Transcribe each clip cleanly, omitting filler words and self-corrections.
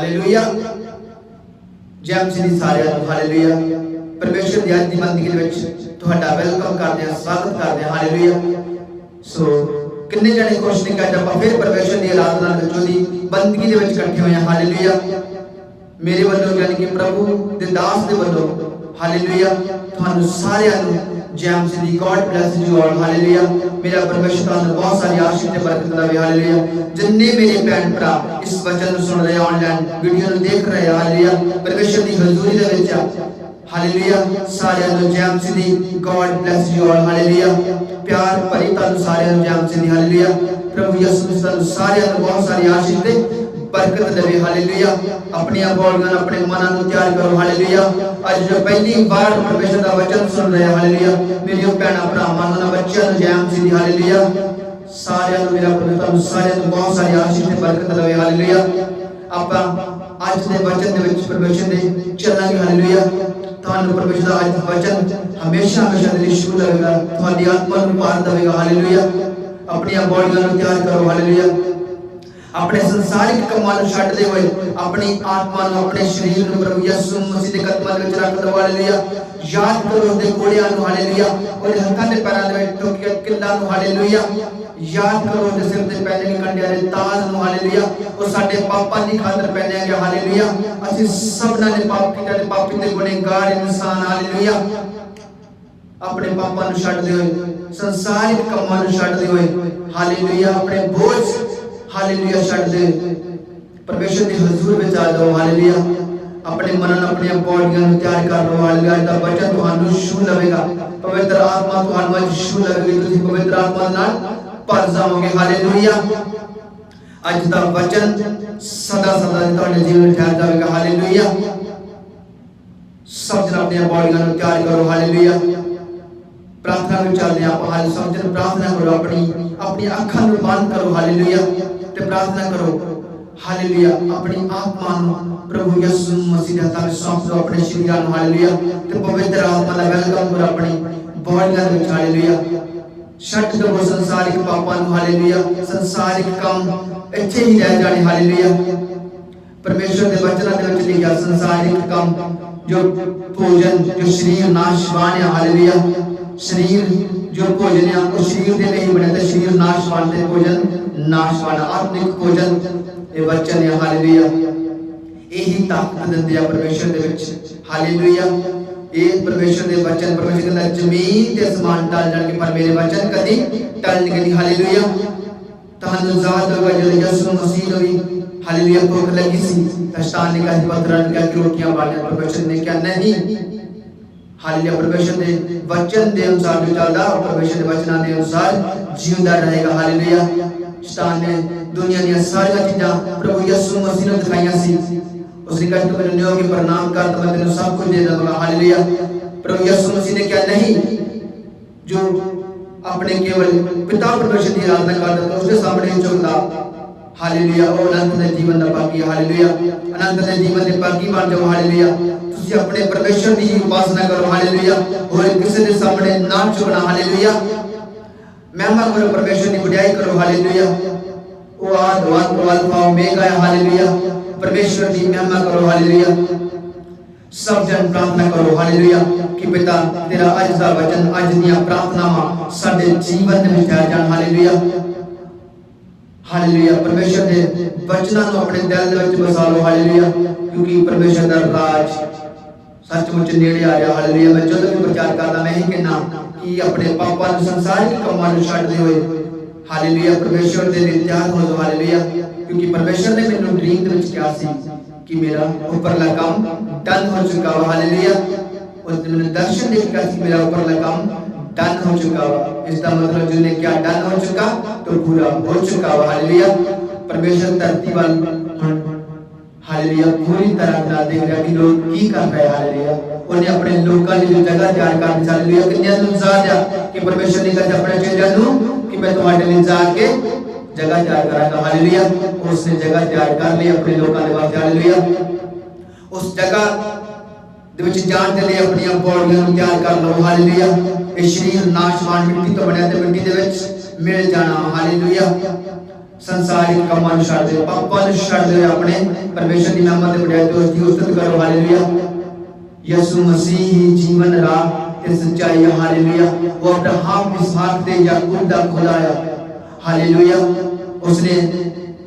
Hallelujah. जय मसीह दी सारिਆਂ ਨੂੰ हालेलुया। परमेश्वर ਦੀ ਅੱਜ ਦੀ ਬੰਦਗੀ ਦੇ ਵਿੱਚ ਤੁਹਾਡਾ ਵੈਲਕਮ ਕਰਦੇ ਹਾਂ, ਸਵਾਗਤ ਕਰਦੇ ਹਾਂ। हालेलुया। सो किन्ने जने खुश नहीं कि आप फिर परमेश्वर की आराधना की बंदगी के इकट्ठे हुए हैं। हालेलुया। मेरे वालों यानी कि प्रभु के दास के वालों हालेलुया तुहानू सारिਆਂ ਨੂੰ जय मसीह दी God bless you all. Hallelujah. मेरा परमेश्वर तुहानू बहुत सारी आशीष ते बरकत देवे। हालेलुया। जिन्ने मेरे भैन भरा इस वचन ਨੂੰ सुन रहे ऑनलाइन वीडियो ਨੂੰ देख रहे हैं हालेलुया परमेश्वर की हजूरी ਦੇ ਵਿੱਚ हालेलुया सारिਆਂ ਨੂੰ जय मसीह दी God bless you all. Hallelujah. प्यार भरी तुहानू सारिਆਂ ਨੂੰ जय मसीह दी हालेलुया। प्रभु यीशु मसीह तुहानू सारिਆਂ ਨੂੰ बहुत सारी आशीष ते बरकत देवे। हालेलुया। अपनी बोलियां अपने मनां ਨੂੰ ਤਿਆਰ करो। हालेलुया। आज जो पहली बार परमेश्वर का वचन सुन रहे हैं हालेलुया मेरी भैन भरावां ਨੂੰ बच्चों ਨੂੰ जय मसीह दी हालेलुया सारिਆਂ ਨੂੰ मेरा परमेश्वर सारिਆਂ ਨੂੰ बहुत सारी आशीष ते बरकत देवे। हालेलुया। ਆਪਾਂ ਅੱਜ ਦੇ वचन ਦੇ ਵਿੱਚ परमेश्वर ਦੇ ਚੱਲਾਂਗੇ। हालेलुया। ਤੁਹਾਨੂੰ परमेश्वर ਦਾ ਅੱਜ वचन हमेशा हमेशा ਦੇ ਲਈ ਸ਼ੁਰੂ ਰਹੇਗਾ, ਤੁਹਾਡੀ ਆਤਮਾ ਨੂੰ ਪਾਰ ਦੇਵੇਗਾ। हालेलुया। अपनी बोलियां ਨੂੰ ਤਿਆਰ करो। हालेलुया। अपने संसारिक कमां ਨੂੰ ਛੱਡਦੇ ਹੋਏ अपनी आत्मा ਨੂੰ अपने शरीर ਨੂੰ प्रभु यीशु मसीह ਦੇ ਕਦਮਾਂ ਵਿੱਚ ਰੱਖ ਦਿਓ। हालेलुया। याद करो ਉਹਦੇ ਕੋੜਿਆਂ ਨੂੰ। हालेलुया। ਉਹਦੇ ਹੱਥਾਂ ਤੇ ਪੈਰਾਂ ਦੇ ਵਿੱਚ ਟੋਕੀਆਂ ਕਿੱਲਾਂ ਨੂੰ। हालेलुया। याद करो ਉਹਦੇ ਸਿਰ ਤੇ ਪਹਿਨੇ ਵੀ ਕੰਡਿਆਂ ਦੇ ਤਾਜ ਨੂੰ। हालेलुया। ਉਹ ਸਾਡੇ ਪਾਪਾਂ ਦੀ ਖਾਤਰ ਪਹਿਨਿਆ ਗਿਆ। हालेलुया। ਅਸੀਂ ਸਭਨਾਂ ਨੇ ਪਾਪ ਕੀਤਾ ਤੇ ਪਾਪੀ ਤੇ ਗੁਨਾਹਗਾਰ ਇਨਸਾਨ। हालेलुया। अपने पापां ਨੂੰ ਛੱਡਦੇ ਹੋਏ ਸੰਸਾਰਿਕ ਕੰਮਾਂ ਨੂੰ ਛੱਡਦੇ ਹੋਏ हालेलुया अपने बोझ हालेलुया छੱਡ दे परमेश्वर की हजूर में आ जाओ। हालेलुया। अपने मन अपनी बॉडियां तैयार कर लो। हालेलुया। दा वचन तुहानू छू लवेगा, पवित्र आत्मा तुहानू आज छू लवेगी, तुसी पवित्र आत्मा नाल भर जाओगे। हालेलुया। आज दा वचन सदा सदा तुहाडे जीवन में ठहर जाएगा। हालेलुया। सब जन अपनी बॉडियां तैयार करो। हालेलुया। प्रार्थना में चलते हैं आप। हाल सब जन प्रार्थना करो, अपनी आँखां नूं बंद करो। हालेलुया। ते प्रार्थना करो। हालेलुया। अपनी आत्मा प्रभु यीशु मसीह दे हत्थां विच सौंप दो, अपने शरीरां नूं। हालेलुया। ते पवित्र आत्मा दा वेलकम करो अपनी बॉडियां दे विच। हालेलुया। छड्ड दो संसारिक पापां नूं। हालेलुया। संसारिक काम इत्थे ही रह जाणे। हालेलुया। परमेश्वर दे वचनां दे विच लिखिआ संसारिक काम जो भोजन जो शरीर नाशवान है। हालेलुया। शरीर जो भोजन है वो शरीर के नहीं बने, तो शरीर नाशवान है, भोजन नाशवान। आत्मिक भोजन ये वचन है। हालेलुया। यही ताकत देंदे आ परमेश्वर दे विच। हालेलुया। ये परमेश्वर दे वचन परमेश्वर कहंदा जमीन ते आसमान टल जाणगे पर मेरे वचन कदी टलणगे नहीं। हालेलुया। तुहानू याद होगा जब यीशु मसीह नूं भी हालेलुया भूख लगी सी तां शैतान ने कहा पत्थरां नूं कहा कि रोटियां बालियां, परमेश्वर ने कहा नहीं। हालेलुया। परमेश्वर के वचन के अनुसार जो चलता परमेश्वर के वचनों के अनुसार जीवता रहेगा। हालेलुया। शैतान ने दुनिया दी सारी चीज़ां प्रभु यीशु मसीह ने दिखाईयां सी, उसने कहा तू मेरे नियोग के प्रणाम कर तो मैं तेरे सब कुछ दे दूंगा। हालेलुया। प्रभु यीशु मसीह ने क्या नहीं जो अपने केवल पिता परमेश्वर की आराधना करता तो उसके सामने झुकता। हालेलुया। वो अनंत दे जीवन दा पाकी। हालेलुया। अनंत दे जीवन दे पाकी बन जाओ। हालेलुया। तुसी अपने परमेश्वर की उपासना करो। हालेलुया। और किसी के सामने ना झुकना। हालेलुया। महिमा करो, परमेश्वर की बुराई करो। हालेलुया। वो आद अल्फा ओमेगा है। हालेलुया। परमेश्वर की महिमा करो। हालेलुया। सब जन प्रार्थना करो। हालेलुया। कि पिता तेरा अज दा वचन अज दियां प्रार्थनावां साडे जीवन में ठहर जाण। हालेलुया। हालेलुया। परमेश्वर के वचनों को अपने दिल दे विच बसा लो। हालेलुया। क्योंकि परमेश्वर का राज सचमुच नेड़े आ रहा। हालेलुया। मैं जो भी प्रचार करता मैं ही कहना कि अपने पापां नूं संसारिक कामां नूं छड्डदे होए हालेलुया परमेश्वर दे विच त्याग हो जाओ। हालेलुया। क्योंकि परमेश्वर ने मैनूं ड्रीम दे विच कहा सी कि मेरा उपरला काम डन हो चुका वा। हालेलुया। उसने मैंने दर्शन देखा कि मेरा उपरला काम डन हो चुका वा। इसका मतलब जिन्हें क्या डन हो चुका तो पूरा हो चुका वा। हालेलुया। परमेश्वर धरती वाल हालेलुया पूरी तरह बना देख रहा कि लोग की कर रहे। हालेलुया। उन्हें अपने लोगों की जगह तैयार कर दी। हालेलुया। कितने अनुसार जा कि परमेश्वर ने कहा अपने चेलियां नूं कि मैं तुम्हारे लिए जाके जगह तैयार करांगा। हालेलुया। उसने जगह तैयार कर ली अपने लोगों के वास्ते। हालेलुया। उस जगह दे विच जाण दे लिए अपनी बॉडियां नूं तैयार कर लो। हालेलुया। ये शरीर नाशवान मिट्टी तो बनया ते मिट्टी दे विच मिल जाना। हालेलुया। संसारिक कामां नूं छड्ड दिओ, पापां नूं छड्ड दिओ, अपने परमेश्वर दी महिमा ते वडियाई ते उसदी उस्तत करो। हालेलुया। यसु मसीह ही जीवन, राह ते सच्चाई है। हालेलुया। वो अब्राहम, इसहाक ते याकूब दा खुदा है। हालेलुया। उसने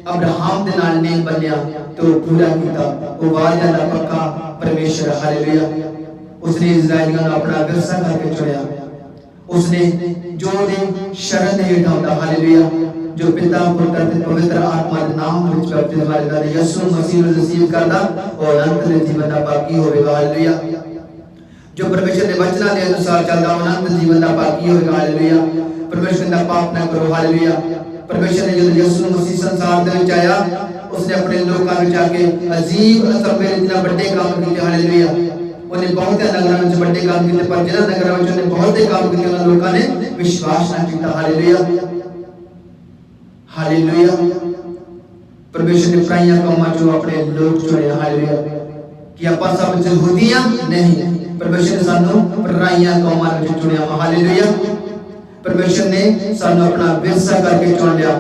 अब्राहम दे नाल नेम बन्निया तो पूरा किया, वो वादा दा पक्का परमेश्वर। हालेलुया। उसने इज़राइलियों को अपना विरसा करके चुनिया, उसने जो दे शरण हेठ आउंदा। हालेलुया। जो पिता पुत्र ते पवित्र आत्मा दे नाम विच बपतिस्मा लेंदा ते यसु मसीह नूं रिसीव करदा और अनंत दे जीवन दा भागी होवेगा। हालेलुया। जो परमेश्वर दे वचनां दे अनुसार चलदा अनंत जीवन दा भागी होवेगा। हालेलुया। परमेश्वर दा पाप ना करो। हालेलुया। परमेश्वर ने जब यसु मसीह संसार दे विच आया, उसने अपने लोकां विच आके अजीब अचंभे दे बड़े काम कीते। हालेलुया। उन्हें बहुत नगरों में बड़े काम किए, पर जिन्होंने नगरों में उन्हें बहुत काम किए उन्होंने लोगों ने विश्वास ना किया। हालेलुया। हालेलुया। परमेश्वर ने पराइयां कामां जो अपने लोग चुने। हालेलुया। कि आपां सब यहूदियां नहीं, परमेश्वर ने सानू पराइयां कामां विच चुनिया। हालेलुया। परमेश्वर ने सानू अपना विरसा करके चुन लिया।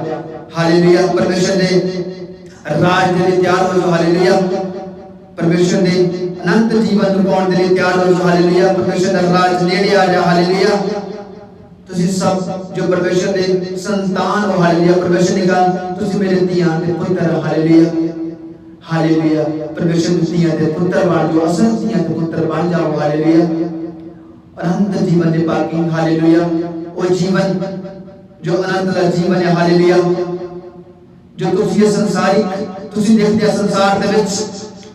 हालेलुया। परमेश्वर ने राज के लिए तैयार हो जाओ। हालेलुया। परमेश्वर ने अनंत जीवन को पाने के लिए तैयार हो जाओ। हालेलुया। परमेश्वर का राज नेड़े आ जा। हालेलुया। तुसी सब जो परमेश्वर के संतान हो। हालेलुया। परमेश्वर ने कहा तुसी मेरे धीआं ते पुत्र। हालेलुया। हालेलुया। परमेश्वर के धीआं ते पुत्र बन जाओ, असल धीआं ते पुत्र बन जाओ। हालेलुया। अनंत जीवन दे बाकी। हालेलुया। वो जीवन जो अनंत का जीवन है। हालेलुया। जो तुसी ये संसारिक तुसी देखते हैं संसार दे विच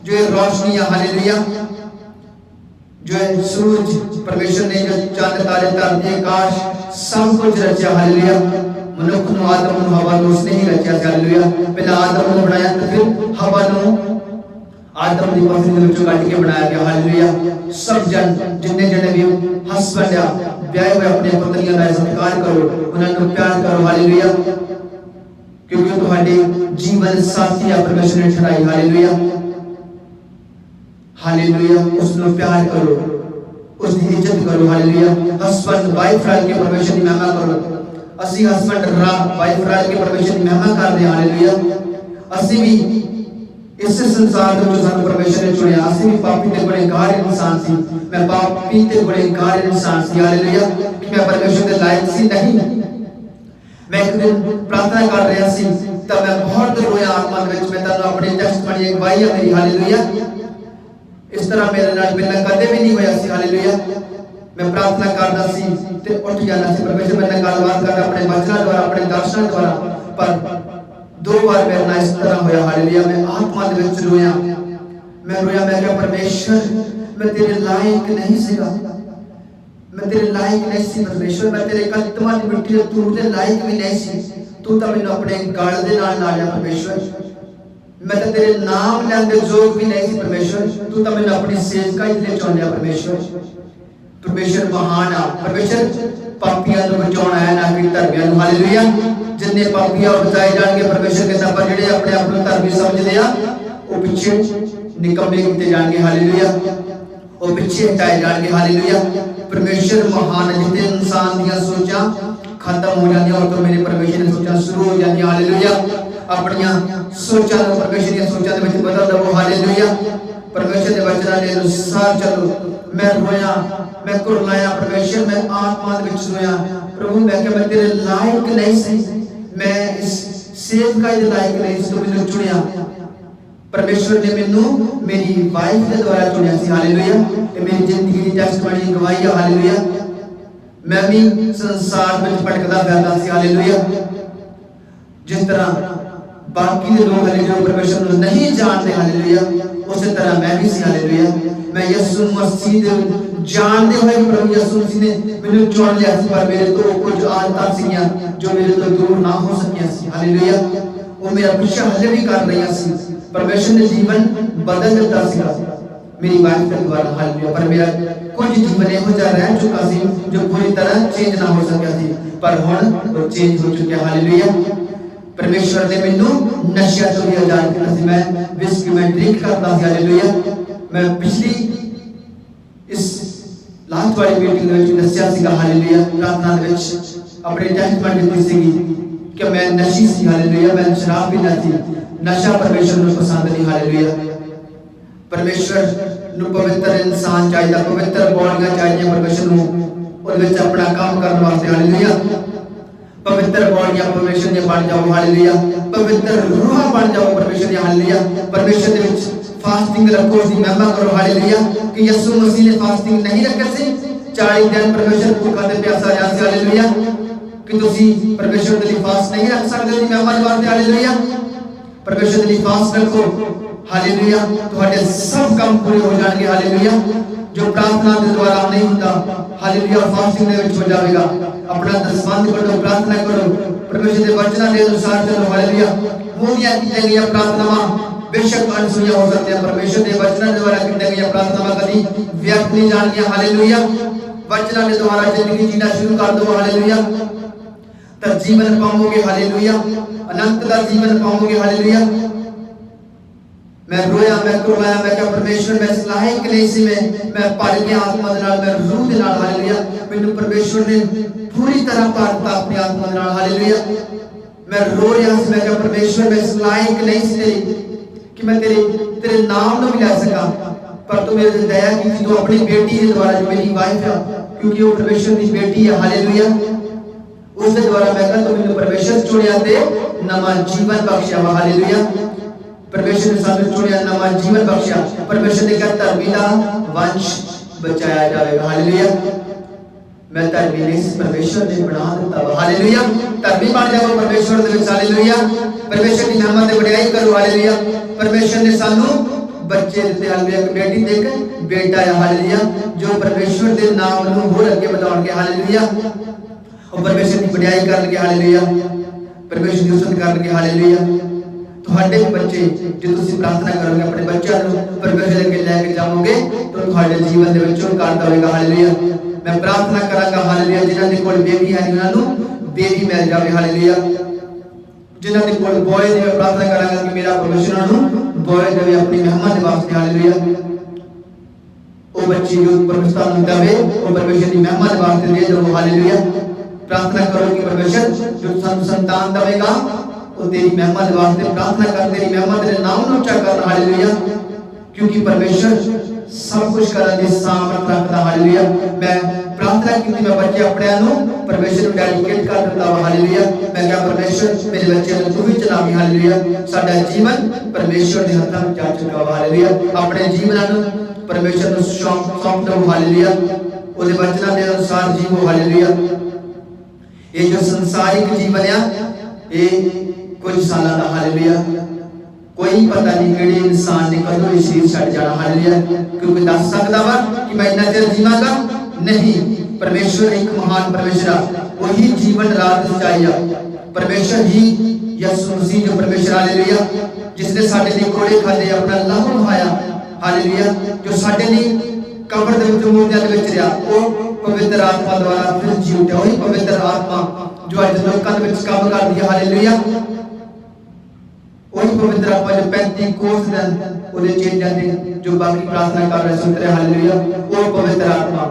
जो रोशनी है। हालेलुया। जो सूरज, परमेश्वर ने जो चांद तारे धरती आकाश सब कुछ रचा। हालेलुया। मनुख नूं आदम नूं हवा नूं उसने ही रचा। हालेलुया। पहला आदम नूं बनाया तो फिर हवा नूं आदम दी पत्नी दे विचों कट के बनाया गया। हालेलुया। सब जन जिन्ने जने भी हस्बैंड आ ब्याहे हुए अपने पत्नियां दा सत्कार करो, उन्हां नूं प्यार करो। हालेलुया। क्योंकि तुहाडे जीवन साथी आ परमेश्वर ने ठहराई। हालेलुया। हालेलुया। उसको प्यार करो, उसकी इज्जत करो। हालेलुया। हस्बैंड वाइफ रल के परमेश्वर की महिमा करो। असि हस्बैंड वाइफ रल के परमेश्वर की महिमा करते। हालेलुया। असि भी इस संसार में जो सानू परमेश्वर ने चुनिया, असि भी पापी ते गुनहगार इंसान सी। मैं पापी ते गुनहगार इंसान सी। हालेलुया। कि मैं परमेश्वर के लायक सी नहीं। मैं एक दिन प्रार्थना कर रहा सी तब मैं बहुत रोया आत्मा विच। मैं तन्नू अपने टेस्टमनी एक गवाही है मेरी। हालेलुया। इस तरह मेरे नाल पहले कदे भी नहीं होया सी। हालेलुया। मैं प्रार्थना करदा सी ते उठ जाना सी, परमेश्वर मेरे नाल गलबात करदा अपने वचनां द्वारा, अपने दर्शनां द्वारा। पर दो बार मेरे नाल इस तरह होया। हालेलुया। मैं आत्मा दे विच रोया। मैं क्या परमेश्वर मैं तेरे लायक नहीं सीगा, मैं तेरे लायक नहीं सी। परमेश्वर मैं तेरे कदमां दी मिट्टी दे तूर दे लायक भी नहीं सी। तू तां मैनूं अपने गल दे नाल ला लिया। परमेश्वर मैं तो तेरे नाम लेंदे जोग भी नहीं सी। परमेश्वर तू तो मैंने अपनी सेवकाई के लिए चुन लिया। परमेश्वर महान आ। परमेश्वर पापियां को बचाना है ना कि धर्मियां को। हालेलुया। जिन्ने पापियां बचाए जाएंगे परमेश्वर कहता, पर जिहड़े अपने आप को धर्मी समझदे आ वो पीछे निकम्मे कीते जाएंगे। हालेलुया। वो पीछे हटाए जाएंगे। हालेलुया। परमेश्वर महान है। जिते इंसान दी सोचां खत्म हो जांदियां और तो मेरे परमेश्वर दी सोचां शुरू हो जांदियां। हालेलुया। अपनियां सोचां को परमेश्वर दी सोचां दे विच बदल दवो। हालेलुया। परमेश्वर के वचनां के अनुसार चलो। मैं रोया, मैं कुरलाया। परमेश्वर मैं आत्मा दे विच रोया। प्रभु मैं क्या मैं तेरे लायक नहीं सी, मैं इस सेवकाई दे लायक नहीं सी, तू मैनूं चुनिया। परमेश्वर ने मैनूं मेरी वाइफ के द्वारा चुनिया सी। हालेलुया। ये मेरी जिंदगी की टेस्टमनी गवाही है। हालेलुया। मैं भी संसार में भटकदा फिरदा सी। हालेलुया। जिस तरह बाकी के लोग हालेलुया परमेश्वर को नहीं जानते। हालेलुया। उसी तरह मैं भी सी। हालेलुया। मैं यीशु मसीह को जानते हुए प्रभु यीशु मसीह ने मैंने चुन लिया सी, पर मेरे तो कुछ आदतां सीगियां जो मेरे तो दूर ना हो सकियां सी। हालेलुया। वो मेरा पीछा हले भी कर रही सी। परमेश्वर ने जीवन बदल दिता सीगा मेरी वाइफ के द्वारा। हालेलुया। पर मेरा कुछ जीवन इहो जिहा रह चुका सी जो पूरी तरह चेंज ना हो सकिया सी, पर हुण वो चेंज हो चुकिया। हालेलुया। परमेश्वर ने मैनू नशा तो भी आजाद किया सी। मैं विस्की में ड्रिंक करता सी। हालेलुया। मैं पिछली इस लास्ट वाली मीटिंग में दस्या सीगा। हालेलुया। प्रार्थना दे विच अपने टेस्टमनी दी सीगी कि मैं नशी सी, हालेलुया, मैं शराब पीना थी। नशा परमेश्वर को पसंद नहीं, हालेलुया। परमेश्वर ਨੂੰ पवित्र इंसान चाहिए, पवित्र बॉडियां चाहिए परमेश्वर ਨੂੰ ਉਹਦੇ ਵਿੱਚ ਆਪਣਾ ਕੰਮ ਕਰਨ ਵਾਸਤੇ, ਹਾਲੇਲੂਇਆ। पवित्र बॉडियां परमेश्वर ਦੀਆਂ ਬਣ ਜਾਓ, ਹਾਲੇਲੂਇਆ। पवित्र रूहां ਬਣ ਜਾਓ परमेश्वर ਦੀਆਂ, हालेलुया। परमेश्वर ਦੇ ਵਿੱਚ फास्टिंग रखो, उसकी महिमा करो, हालेलुया। कि यीशु मसीह ने फास्टिंग नहीं रखे सी, 40 दिन परमेश्वर भूखा ते प्यासा ਰਿਹਾ ਸੀ, हालेलुया। कि ਤੁਸੀਂ परमेश्वर ਦੇ ਲਈ फास्ट नहीं रख सकते, ਉਹਦੀ महिमा ਦੇ ਵਾਸਤੇ, हालेलुया। परमेश्वर ਦੇ ਲਈ फास्ट रखो, हालेलुया। ਤੁਹਾਡੇ सब काम पूरे हो जाएंगे, हालेलुया। जो प्रार्थना के द्वारा नहीं होता, हालेलुया, फास्टिंग ਦੇ ਵਿੱਚ हो जाएगा। अपना दसवंध करो, प्रार्थना करो, परमेश्वर के वचन के अनुसार चलो, हालेलुया। होनियां की गई प्रार्थनावां बेशक अनसुनिया हो सकती है, परमेश्वर के वचन के द्वारा की गई प्रार्थनावां कभी व्यर्थ नहीं जाएंगी, हालेलुया। वचन के द्वारा जिंदगी जीना शुरू कर दो, हालेलुया। तो जीवन पाओगे, हालेलुया। अनंत का जीवन पाओगे, हालेलुया। मैं रोया, मैं कुर्बाया, मैं क्या परमेश्वर मैं इस लायक नहीं सी, मैं भर गया आत्मा दे नाल, मैं रूह दे नाल, हालेलुया। मैनू परमेश्वर ने पूरी तरह भर दिता अपनी आत्मा दे नाल, हालेलुया। मैं रो रहा सी, मैं क्या परमेश्वर मैं इस लायक नहीं सी तेरी कि मैं तेरे नाम नूं भी लै सकां, पर तू मेरे ते दया की, तू अपनी बेटी के द्वारा, जो मेरी वाइफ है, क्योंकि वो परमेश्वर की बेटी है, हालेलुया। उसके द्वारा मैं कहा तू मैनू परमेश्वर चुनिया ते नवा जीवन बख्शिया, हालेलुया। परमेश्वर ने सानू चुनिया, नवा जीवन बख्शिया। परमेश्वर ने कहा धर्मी का वंश बचाया जाएगा, हालेलुया। मैं धर्मी नहीं, परमेश्वर ने बना दिता, हालेलुया। धर्मी बन जाओ परमेश्वर दे विच, हालेलुया। परमेश्वर की महिमा ते बड़ाई करो, हालेलुया। परमेश्वर ने सानू बच्चे दिते, हालेलुया। एक बेटी ते एक बेटा है, हालेलुया, जो परमेश्वर के नाम नूं होर अगे बढ़ाउणगे, हालेलुया। और परमेश्वर की बड़ाई करनगे, हालेलुया। परमेश्वर की उस्तत करनगे, हालेलुया। ਤੁਹਾਡੇ ਬੱਚੇ ਜੇ ਤੁਸੀਂ ਪ੍ਰਾਰਥਨਾ ਕਰੋਗੇ, ਆਪਣੇ ਬੱਚਿਆਂ ਨੂੰ ਪਰਮੇਸ਼ਰ ਦੇ ਅੱਗੇ ਲੈ ਕੇ ਜਾਓਗੇ, ਤਾਂ ਤੁਹਾਡੇ ਜੀਵਨ ਦੇ ਵਿੱਚ ਉਹ ਕਰ ਦੇਵੇਗਾ, ਹਾਲੇਲੂਇਆ। ਮੈਂ ਪ੍ਰਾਰਥਨਾ ਕਰਾਂਗਾ, ਹਾਲੇਲੂਇਆ, ਜਿਨ੍ਹਾਂ ਦੇ ਕੋਲ ਬੇਬੀ ਹੈ ਉਹਨਾਂ ਨੂੰ ਬੇਬੀ ਮਿਲ ਜਾਵੇ, ਹਾਲੇਲੂਇਆ। ਜਿਨ੍ਹਾਂ ਦੇ ਕੋਲ ਬॉय ਦੀ ਮੈਂ ਪ੍ਰਾਰਥਨਾ ਕਰਾਂਗਾ ਕਿ ਮੇਰਾ ਪਰਮੇਸ਼ਰ ਨੂੰ ਬॉय ਦੇਵੇ ਆਪਣੀ ਮਹਿਮਾ ਦੇ ਵਾਸਤੇ, ਹਾਲੇਲੂਇਆ। ਉਹ ਬੱਚੇ ਜੋ ਪਰਮੇਸ਼ਰ ਨੂੰ ਦੇਵੇ, ਉਹ ਪਰਮੇਸ਼ਰ ਦੀ ਮਹਿਮਾ ਦੇ ਵਾਸਤੇ ਦੇ ਦਿਓ, ਹਾਲੇਲੂਇਆ। प्रार्थना करो कि परमेश्वर जो सानू संतान देवेगा वो तेरी महिमा के वास्ते प्रार्थना कर, तेरी महिमा तेरे नाम ਨੂੰ ਉੱਚਾ कर, हालेलुया। क्योंकि परमेश्वर सब कुछ करने की सामर्थ रखता, हालेलुया। मैं प्रार्थना की, मैं बच्चे अपने ਨੂੰ परमेश्वर ਨੂੰ डेडिकेट कर दिता, हालेलुया। मैं क्या परमेश्वर मेरे बच्चे ਨੂੰ तू ही चलावी, हालेलुया। साडा जीवन परमेश्वर के हाथों में जा चुका, हालेलुया। अपने जीवन ਨੂੰ परमेश्वर ਨੂੰ सौंप दो, हालेलुया। ਉਹਦੇ ਵਚਨਾਂ ਦੇ ਅਨੁਸਾਰ ਜੀਵੋ, हालेलुया। ये जो संसारिक जीवन है ये कुछ साल का, हालेलुया। कोई पता नहीं कि इंसान ने कदों ये शरीर छड़ जाना, हालेलुया। क्योंकि दस सकता वा कि मैं इतना चिर जीवांगा नहीं। परमेश्वर एक महान परमेश्वर, वही जीवन रात चाहिए। परमेश्वर ही यीशु मसीह जो परमेश्वर, हालेलुया, जिसने साडे लिए कोड़े खादे, अपना लहू बहाया, हालेलुया। जो साडे लिए कब्र दे विच मूर्तियां दे विच रहा, वो पवित्र आत्मा द्वारा फिर जी उठा। वही पवित्र आत्मा जो आज लोकां दे विच काम करदी है, हालेलुया। वही पवित्र आत्मा जो 35 कोस दिन ओदे चेलियां दे जो बाकी प्रार्थना कर रहे सुन रहे, हालेलुया। वो पवित्र आत्मा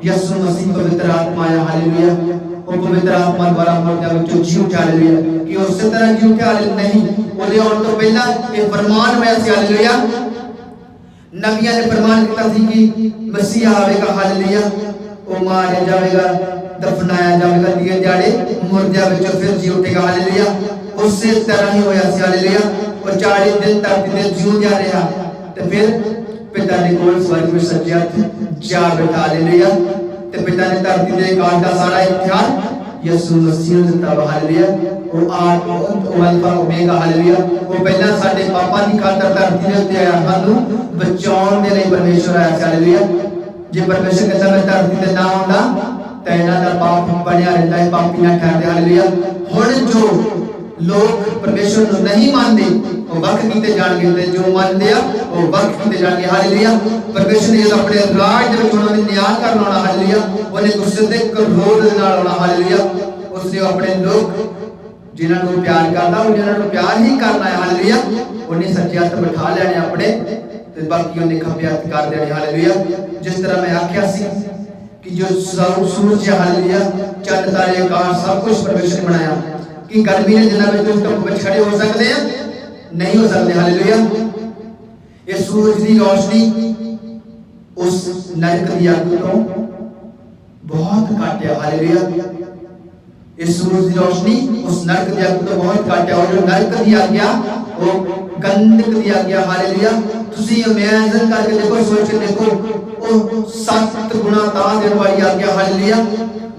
यीशु मसीह पवित्र आत्मा है, हालेलुया। वो पवित्र आत्मा द्वारा मूर्तियां विचों जी उठा, हालेलुया। कि उस तरह जी उठा नहीं, ओदे आउण तो पहला ये फरमान होया सी, हालेलुया। नबियां ने फरमान किया सी कि मसीहा आवेगा, हालेलुया। वो मारा जाएगा, दफनाया जाएगा, दिए जाड़े मुर्दियां विचों फिर जी उठेगा, हालेलुया। उसी तरह ही होया सी, हालेलुया। और 40 दिन तक ते जीउंदा रहा ते फिर पिता ने कोल स्वर्ग में सज्जे हत्थ जा बैठा, हालेलुया। ते पिता ने धरती दे काल दा सारा इख्तियार यीशु मसीह ने दिता, हालेलुया। वो अल्फा ओमेगा, हालेलुया। वो पहला साडे पापां दी खातर धरती दे उत्ते आया, सानू बचाउण दे लई परमेश्वर आया, हालेलुया। जे परमेश्वर कहता मैं धरती ते ना आउंदा तां इन्हां दा पाप बणिया रहिंदा है, पापी ना ठहरदे, हालेलुया। हुण जो लोग परमेश्वर को नहीं मानते वो वक्त कीते जाणगे, ते जो मानते आ वो वक्त कीते जाणगे, हालेलुया। परमेश्वर ने अपने राज दे विच उन्हां दा न्याय करन आउणा, हालेलुया। उन्हें गुस्से ते क्रोध दे नाल आउणा, हालेलुया। उसने अपने लोग जिन्हां नूं प्यार करदा उन्हां नूं प्यार ही करना है, हालेलुया। उन्हें सच्चे हत्थ बिठा लैणे अपने ते बाकी उन्हें खब्बे हत्थ कर देणे, हालेलुया। जिस तरह मैं आख्या सी कि जो सूरज, हालेलुया, चंद तारे आकाश सब कुछ परमेश्वर ने बनाया। कि गर्मी के दिनों में तुम धुप में खड़े हो सकते हैं? नहीं हो सकते। हालेलुया। ये सूरज की रोशनी उस नरक की अग तो बहुत घट है। हालेलुया। इस सूरज की रोशनी उस नरक की अग तो बहुत घट है। और जो नरक की आज्ञा वो गंधक की आज्ञा। हालेलुया। तुसी इमेजिन करके देखो, सोच के देखो, वो 7 गुना ताज देने वाली आज्ञा। हालेलुया।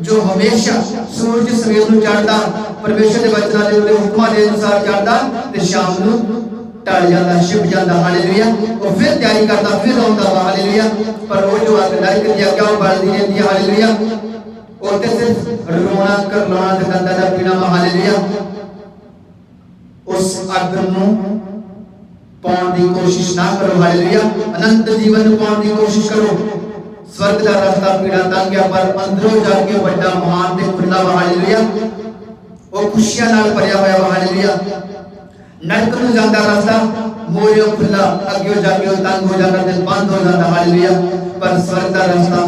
जो हमेशा सूरज सवेर ਨੂੰ ਚੜਦਾ परमेश्वर के वचनां ਦੇ हुक्मां ਦੇ अनुसार चढ़ता ते शाम ਨੂੰ टल जाता, छिप जाता। हालेलुया। वो फिर तैयारी करता, फिर आउंदा वा। हालेलुया। पर वो जो अग नरक की आज्ञा वो बलदी रहती है। हालेलुया। और ते सिर्फ रोना करलाना ते दंदा दा पीना वा। हालेलुया। उस अग ਨੂੰ पाउण की कोशिश ना करो। हालेलुया। अनंत जीवन पाउण की कोशिश करो। स्वर्ग का रास्ता पीड़ा तंग है, पर अंदरों जाके बड़ा महान ते खुला वा। हालेलुया। वो खुशियां नाल भरिया होया वा। हालेलुया। नरक ਨੂੰ ਜਾਂਦਾ रास्ता मोरियो खुला, अगे जाके तंग हो जाता ते बंद हो जाता। हालेलुया। पर स्वर्ग का रास्ता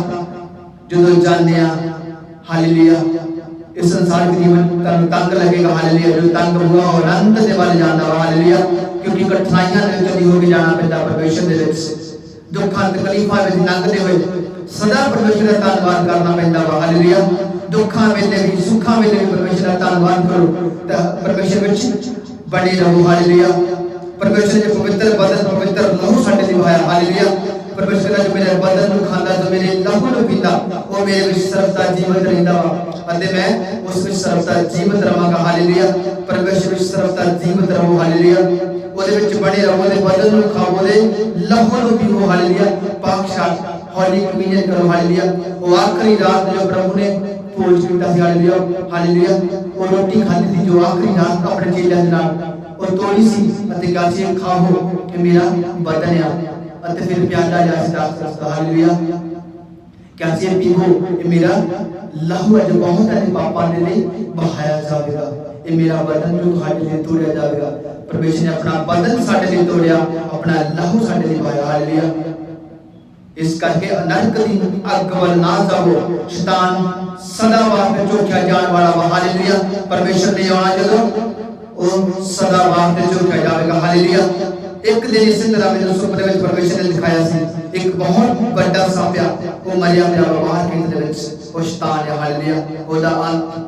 जो जाने आ, हालेलुया, इस संसार के जीवन तंग लगेगा। हालेलुया। जो तंग हुआ और अनंत के वाले जाता वा। हालेलुया। क्योंकि कठिनाइयां दे विच हो के जाना पैंदा परमेश्वर दे विच, दुखां तकलीफां विच लंघदे होए सदा परमेश्वर का धन्यवाद करना पैंदा वा। हालेलुया। दुखां वेले भी सुखां वेले भी परमेश्वर का धन्यवाद करो ते परमेश्वर विच बने रहो। हालेलुया। परमेश्वर ने पवित्र बदन पवित्र लहू साडे ते वहाया। हालेलुया। परमेश्वर ने जो मेरे बदन ਨੂੰ ਖਾਂਦਾ, जो मेरे लहू ਨੂੰ पींदा, वो मेरे विच सर्वदा जीवित रहंदा वा ਅਤੇ मैं उस विच सर्वदा जीवित रहांगा। हालेलुया। परमेश्वर विच सर्वदा जीवित रहो। हालेलुया। ਉਹਦੇ ਵਿੱਚ ਬਣੇ ਰਹੋ, ਉਹਦੇ ਬਦਨ ਨੂੰ ਖਾਓ, ਉਹਦੇ ਲਹੂ ਨੂੰ ਪੀਓ। ਹਾਲੇਲੂਇਆ। ਪਾਕ ਸ਼ਾਂਤ ਹੌਲੀ ਕਮਿਊਨੀਅਨ ਕਰੋ। ਹਾਲੇਲੂਇਆ। ਉਹ ਆਖਰੀ ਰਾਤ ਜੋ ਪ੍ਰਭੂ ਨੇ ਭੋਜ ਕੀਤਾ ਸੀ। ਹਾਲੇਲੂਇਆ। ਹਾਲੇਲੂਇਆ। ਉਹ ਰੋਟੀ ਖਾਧੀ ਸੀ ਜੋ ਆਖਰੀ ਰਾਤ ਆਪਣੇ ਚੇਲਿਆਂ ਦੇ ਨਾਲ ਉਹ ਤੋੜੀ ਸੀ ਅਤੇ ਕਿਹਾ ਸੀ ਖਾਓ ਕਿ ਮੇਰਾ ਬਦਨ ਆ। ਅਤੇ ਫਿਰ ਪਿਆਲਾ ਲਿਆ ਸੀ ਦਾਸ। ਹਾਲੇਲੂਇਆ। ਕਿਹਾ ਸੀ ਪੀਵੋ, ਇਹ ਮੇਰਾ ਲਹੂ ਹੈ ਜੋ ਬਹੁਤਾਂ ਦੇ ਪਾਪਾਂ ਦੇ ਲਈ ਬਹਾਇਆ ਜਾਵੇਗਾ। ਇਹ ਮੇਰਾ ਬਦਨ ਜੋ ਤੁਹਾਡੇ ਲਈ ਤੋੜਿਆ ਜਾਵੇਗਾ। परमेश्वर ने अपना बदन साडे लिए तोड़िया, अपना लहू साडे लिए बहाया। हालेलुया। इस करके नरक दी अग वल ना जाओ, शैतान सदा वास्ते झूठा जान वाला वा। हालेलुया। परमेश्वर ने आना जदों ओ सदा वास्ते झूठा जाएगा। हालेलुया। एक दिन इस तरह मेरे सुपने में परमेश्वर ने दिखाया सी, एक बहुत बड़ा सांप आ, वो मरिया मेरा बाहर खेत दे विच, वो शैतान है। हालेलुया। ओदा अंत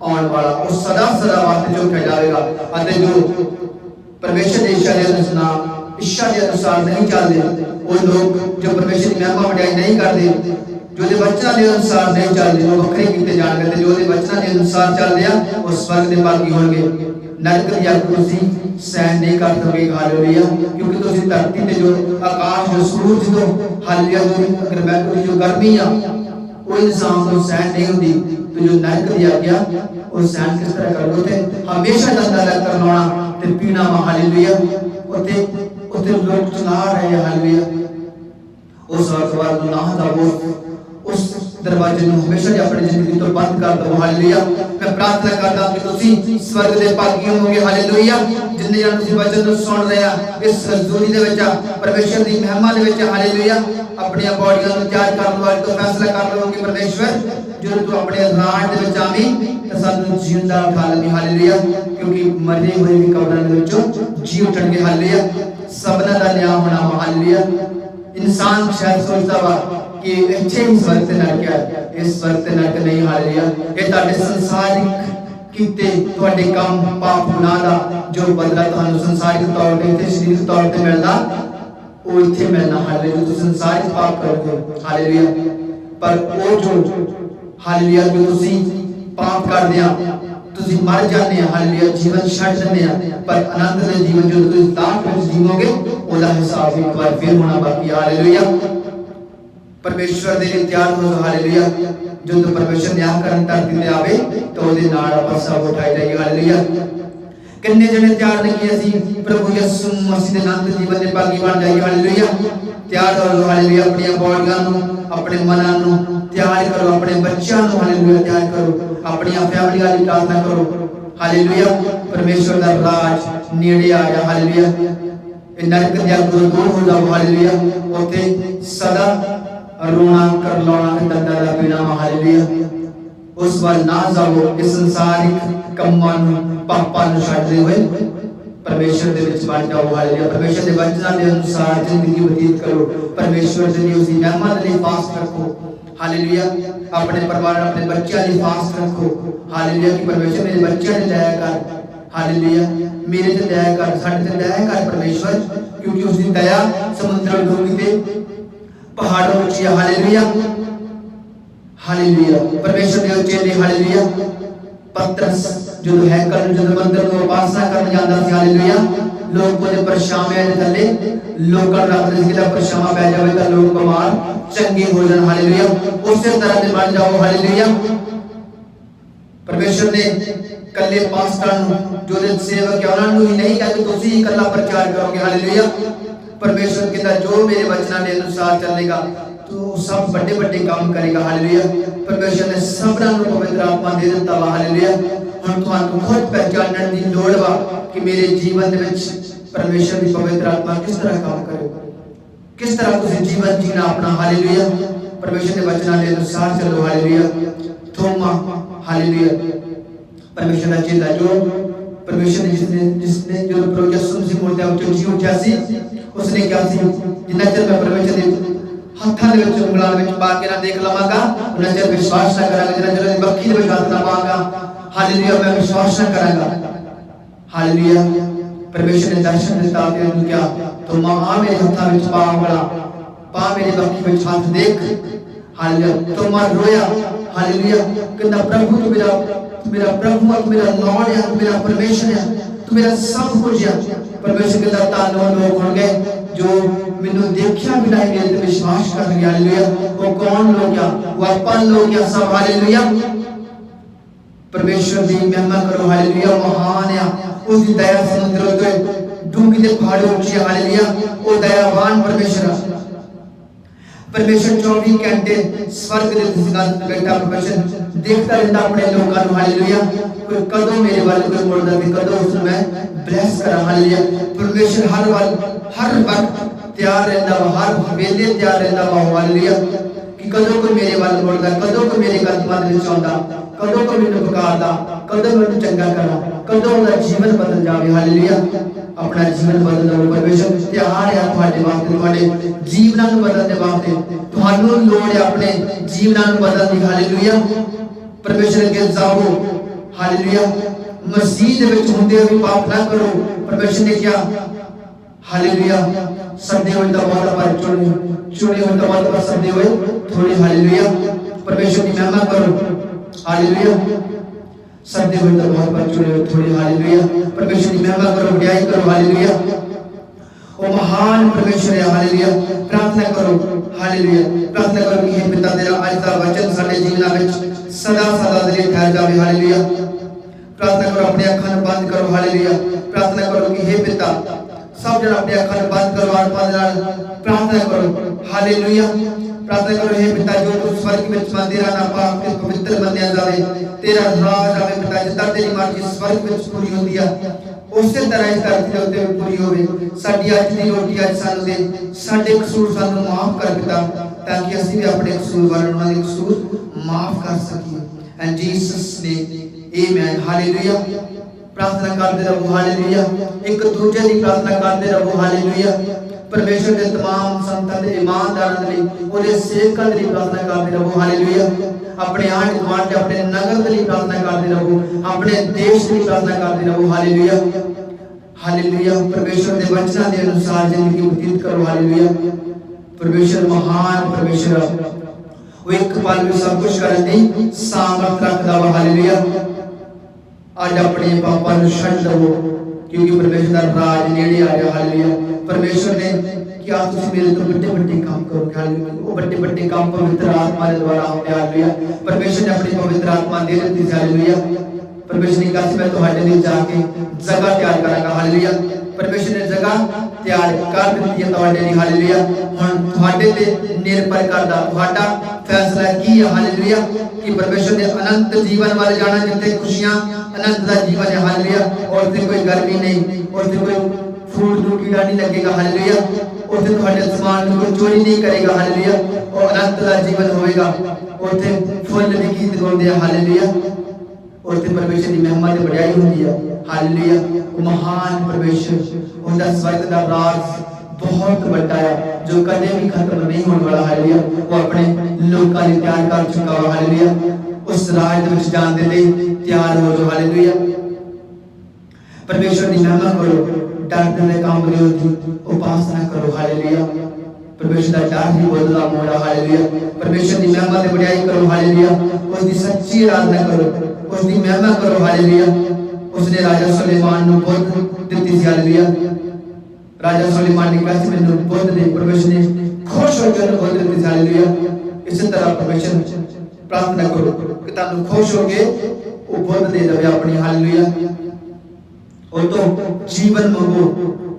आने वाला, वो सदा सदा वास्ते झूठा जाएगा। अते जो परमेश्वर की इच्छा के अनुसार नहीं चलते, वो लोग जो परमेश्वर की महिमा बढ़ाई नहीं करते, जो वचनों के अनुसार नहीं चलते, वो वखरे किए जाएंगे। जो वचनों के अनुसार चलते हैं वो स्वर्ग के भागी होंगे। नरक की अग तुसीं सहन नहीं कर सकोगे। हालेलुया। क्योंकि तुसीं धरती ते जो आकाश जो सूरज तो हालेलुया अगर मैं जो गर्मी आ वो इंसान को सहन नहीं होती, तो जो नरक की आज्ञा वो सहन किस तरह करोगे? हमेशा दंदा लग करना ते पीना वा। हालेलुया। उते उते लोग चला रहे हैं। हालेलुया। उस स्वर्गवाद ना दा वो उस दरवाजे ਨੂੰ हमेशा ही अपनी जिंदगी तो बंद कर दो। हालेलुया। मैं प्रार्थना करदा कि तुसी स्वर्ग दे भागी होवोगे। हालेलुया। जिन्ने जन तुसी वचन ਨੂੰ सुन रहे आ इस हजूरी दे विच परमेश्वर दी महिमा दे विच, हालेलुया, अपनी बॉडीਆਂ ਨੂੰ ਤਿਆਰ ਕਰਨ ਵਾਲੇ ਤੋਂ फैसला कर लो कि परमेश्वर जो तू अपने राज दे विच आवी ते सानू जिंदा उठा लवी। हालेलुया। क्योंकि मरे हुए भी कब्रां दे विचों जी उठणगे। हालेलुया। सबना दा न्याय होना वा। हालेलुया। इंसान शायद सोचता वा कि इत्थे ही स्वर्ग ते नरक है, इस स्वर्ग ते नरक नहीं। हालेलुया। ये तुहाडे संसारिक कीते तुहाडे काम पाप गुनाह दा जो बदला तुहानू संसारिक तौर ते इत्थे शरीरक तौर ते मिलदा वो इत्थे मिलना। हालेलुया। तुसीं संसारिक पाप करोगे। हालेलुया। पर वो जो हालेलुया जो तुसीं पाप करदे आ तुसीं मर जाते हैं। हालेलुया। जीवन छड्ड दिंदे आ, पर आनंद दे जीवन जो तुसीं लाख विच जीवोगे ओदा हिसाब एक बार फिर होना बाकी। हालेलुया। परमेश्वर दे लिए तैयार हो। हालेलुया। जो तो परमेश्वर न्याय करन धरती ते आवे तो ओदे नाल आपां सब उठाई जाइए। हालेलुया। किन्ने जने तैयार नहीं किए असीं प्रभु यीशु मसीह दे अनंत जीवन दे भागी बन जाइए। हालेलुया। तैयार हो। हालेलुया। अपनी बॉडीਆਂ ਨੂੰ अपने मनां ਨੂੰ तैयार करो, अपने बच्चों ਨੂੰ हालेलुया तैयार करो, अपनी फैमिली वाली प्रार्थना करो। हालेलुया। परमेश्वर का राज नेड़े आ गया। हालेलुया। ये नरक दी अग तो दूर हो जाओ। हालेलुया। उथे सदा रोना करलाना ते दंदा दा पीना वा। हालेलुया। उस वाल ना जाओ, इस संसारिक कम्मां नूं पापां नूं छड्डदे होए परमेश्वर दे विच बण जाओ। हालेलुया। परमेश्वर दे वचनां दे अनुसार जिंदगी व्यतीत करो। परमेश्वर दे लिए उसदी महिमा दे लिए फास्ट रखो। हालेलुया। अपने परिवार अपने बच्चों लिए फास्ट रखो। हालेलुया। कि परमेश्वर मेरे बच्चों ने दया कर, हालेलुया, मेरे ते दया कर, साडे ते दया कर परमेश्वर, क्योंकि उसकी दया समुद्र डूंगी ते पहाड़ों में है। हालेलुया। हालेलुया। परमेश्वर दे चेले हालेलुया पतरस जो हैकल जो मंदिर में उपासना करने जाता सी, हालेलुया, लोग को परछावे दे थल्ले लोकां रात दे जिला परछावा पै जावे तां लोग बीमार चंगे हो जाण। हालेलुया। उसी तरह दे बन जाओ। हालेलुया। परमेश्वर ने कल्ले पास्टर जो दे सेवक है उन्होंने ही नहीं कहा कि तुसी ही कल्ला प्रचार करोगे। हालेलुया। परमेश्वर कहता जो मेरे वचनां के अनुसार चलेगा तो सब बड़े बड़े काम करेगा। हालेलुया। परमेश्वर ने सबना को पवित्र आत्मा दे दिता वा। हालेलुया। हुण तुहानू खुद पहचानने की लोड़ वा कि मेरे जीवन दे विच परमेश्वर की पवित्र आत्मा किस तरह काम करे, किस तरह तुसीं जीवन जीना अपना। हालेलुया। परमेश्वर के वचनां के अनुसार चलो। हालेलुया। थोमा हालेलुया परमेश्वर का चेला जो परमेश्वर ने जिसने जो प्रभु यीशु मसीह मूर्तियां उठ जी उठा सी, उसने क्या सी जिन्ना चਿਰ मैं परमेश्वर के हत्थां दे विच उंगलां दे विच पा के ना देख लवांगा उन्ना चਿਰ विश्वास ना करांगा, जिन्ना चਿਰ बखी दे विच हत्थ ना पावांगा। हालेलुया। मैं विश्वास ना करांगा। हालेलुया। परमेश्वर ने दर्शन दिता ते उन्हें क्या तो मां आ मेरे हत्थां विच पा उंगलां, पा मेरी बखी विच हाथ देख। हालेलुया। तो मां रोया। हालेलुया। कहंदा प्रभु तू मेरा प्रभु है, मेरा लॉर्ड है, मेरा परमेश्वर है, तू मेरा सब कुछ है। परमेश्वर कहता तानो लोग होंगे जो मैनू देखा भी नहीं मेरे ते विश्वास कर गया। हालेलुया। वो कौन लोग क्या वो अपन लोग क्या सब। हालेलुया। परमेश्वर दी महिमा करो। हालेलुया। महान है उसकी दया समुद्र के डूंगी ते पहाड़ों ऊंची। हालेलुया। वो दयावान परमेश्वर है। परमेश्वर 24 घंटे स्वर्ग दे सिंहासन पे बैठा परमेश्वर देखता रहता अपने लोगों को। हालेलुया। कोई कदों मेरे वाल कोई मुड़दा ते कदों उसने मैं ब्लेस करा। हालेलुया। परमेश्वर हर वक्त तैयार रहता वा, हर वेले तैयार रहता वा। हालेलुया। कि कदों कोई मेरे वाल मुड़दा, कदों कोई मेरे कदमां दे विच आउंदा, कदों कोई मैनूं पुकारदा, कदों मैनूं चंगा करा, कदों उहदा जीवन बदल जावे। हालेलुया। अपना जीवन बदल दो। परमेश्वर तैयार है तुहाडे वास्ते, तुहाडे जीवनां नूं बदलने वास्ते। तुहानूं लोड़ है अपने जीवनां नूं बदलण दी। हालेलुया। परमेश्वर के जाओ। हालेलुया। मसीह दे विच हुंदे भी पाप ना करो। परमेश्वर ने क्या हालेलुया सदे हुए तो बहुत पर चुने हुए तो बहुत पर सदे हुए थोड़ी। हालेलुया। परमेश्वर की महिमा करो। हालेलुया। सदे हुए तो बहुत पर चुने हुए थोड़ी। हालेलुया। परमेश्वर की महिमा करो, बड़ाई करो। हालेलुया। ओ महान परमेश्वर है। हालेलुया। प्रार्थना करो। हालेलुया। प्रार्थना करो कि हे पिता तेरा आज का वचन साडे जीवनां विच सदा सदा दे लिए ठहर जावे। हालेलुया। प्रार्थना करो, अपनी अखां बंद करो। हालेलुया। प्रार्थना करो कि हे पिता सब जन अपनी अखां बंद करो, आत्मा दे नाल प्रार्थना करो। हालेलुया। प्रार्थना करो हे पिता जो तू स्वर्ग विच मंदिरां ना पाक ते पवित्र बन्या जावे, तेरा राज आवे पिता, जिद्दां तेरी मर्जी स्वर्ग विच पूरी हुंदी आ उसे तरह इस धरती दे उत्ते पूरी होवे। साडी अज दी रोटी अज सानू दे, साडे कसूर सानू माफ कर पिता, ताकि असीं भी अपने कसूर वालों उन्हां दे कसूर माफ कर सकीए। And Jesus name amen. Hallelujah. प्रार्थना करते रहो। हालेलुया। एक दूजे की प्रार्थना करते रहो। हालेलुया। परमेश्वर के तमाम संतां दे ईमानदारां दे लई ओदे सेवकां दे लई प्रार्थना करते रहो। हालेलुया। अपने आंढ गुआंढ अपने नगर के लिए प्रार्थना करते रहो, अपने देश के लिए प्रार्थना करते रहो। हालेलुया। हालेलुया। परमेश्वर के वचनों के अनुसार जिंदगी व्यतीत करो। हालेलुया। परमेश्वर महान परमेश्वर वो एक पल में सब कुछ करने की सामर्थ रखता वा। हालेलुया। आज अपने पापा नूं छड्ड दवो क्योंकि परमेश्वर का राज नेड़े आ गया। हालेलुया। परमेश्वर ने क्या तुसीं मेरे तो बड़े बड़े काम करोगे। हालेलुया। वो बड़े बड़े काम पवित्र आत्मा के द्वारा होते। हालेलुया। परमेश्वर ने अपनी पवित्र आत्मा दे दी। हालेलुया। परमेश्वर ने कहा मैं तुहाडे लिए जाके जगह तैयार करांगा। हालेलुया। परमेश्वर ने जगह तैयार कर दी है तुहाडे लिए। हालेलुया। हुण तुहाडे ते निर्भर करदा तुहाडा फैसला की है। हालेलुया। कि परमेश्वर ने अनंत जीवन वाले जाना जिथे खुशियां अनंत का जीवन है। हालेलुया। और कोई गर्मी नहीं और कोई फूड कीड़ा नहीं लगेगा। हालेलुया। ਉੱਥੇ ਤੁਹਾਡੇ ਸਮਾਨ ਨੂੰ ਕੋਈ ਚੋਰੀ ਨਹੀਂ ਕਰੇਗਾ। ਹਾਲੇਲੂਇਆ। ਉਹ ਅਨੰਤ ਦਾ ਜੀਵਨ ਹੋਵੇਗਾ। ਉੱਥੇ ਫੁੱਲ ਵੀ ਗੀਤ ਗਾਉਂਦੇ ਆ। ਹਾਲੇਲੂਇਆ। ਉੱਥੇ ਪਰਮੇਸ਼ਰ ਦੀ ਮਹਿਮਾ ਤੇ ਵਡਿਆਈ ਹੁੰਦੀ ਆ। ਹਾਲੇਲੂਇਆ। ਉਹ ਮਹਾਨ ਪਰਮੇਸ਼ਰ, ਉਹਦਾ ਸਵਰਗ ਦਾ ਰਾਜ बहुत बड़ा है जो कदे भी खत्म नहीं होने वाला। हालेलुया। वो अपने लोगों लिए तैयार कर चुका है। हालेलुया। उस राज दे विच जाण दे लई तैयार हो जाओ। हालेलुया। परमेश्वर दी महिमा करो, डर दे काम करो, उपासना करो। हालेलुया। परमेश्वर दा डर ही बदला मोड़ा। हालेलुया। परमेश्वर दी महिमा ते वडियाई करो। हालेलुया। उसदी सच्ची आराधना करो, उसदी महिमा करो। हालेलुया। उसने राजा सुलेमान नु बुद्ध दित्ती सी। हालेलुया। राजा सुलेमान ने कहा मैंने बुद्ध ने, परमेश्वर ने खुश होकर बुद्ध ने। हालेलुया। इसी तरह परमेश्वर प्रार्थना करो कि तानु खुश होके वो बुद्ध दे दे अपनी। हालेलुया। और तो जीवन मंगो,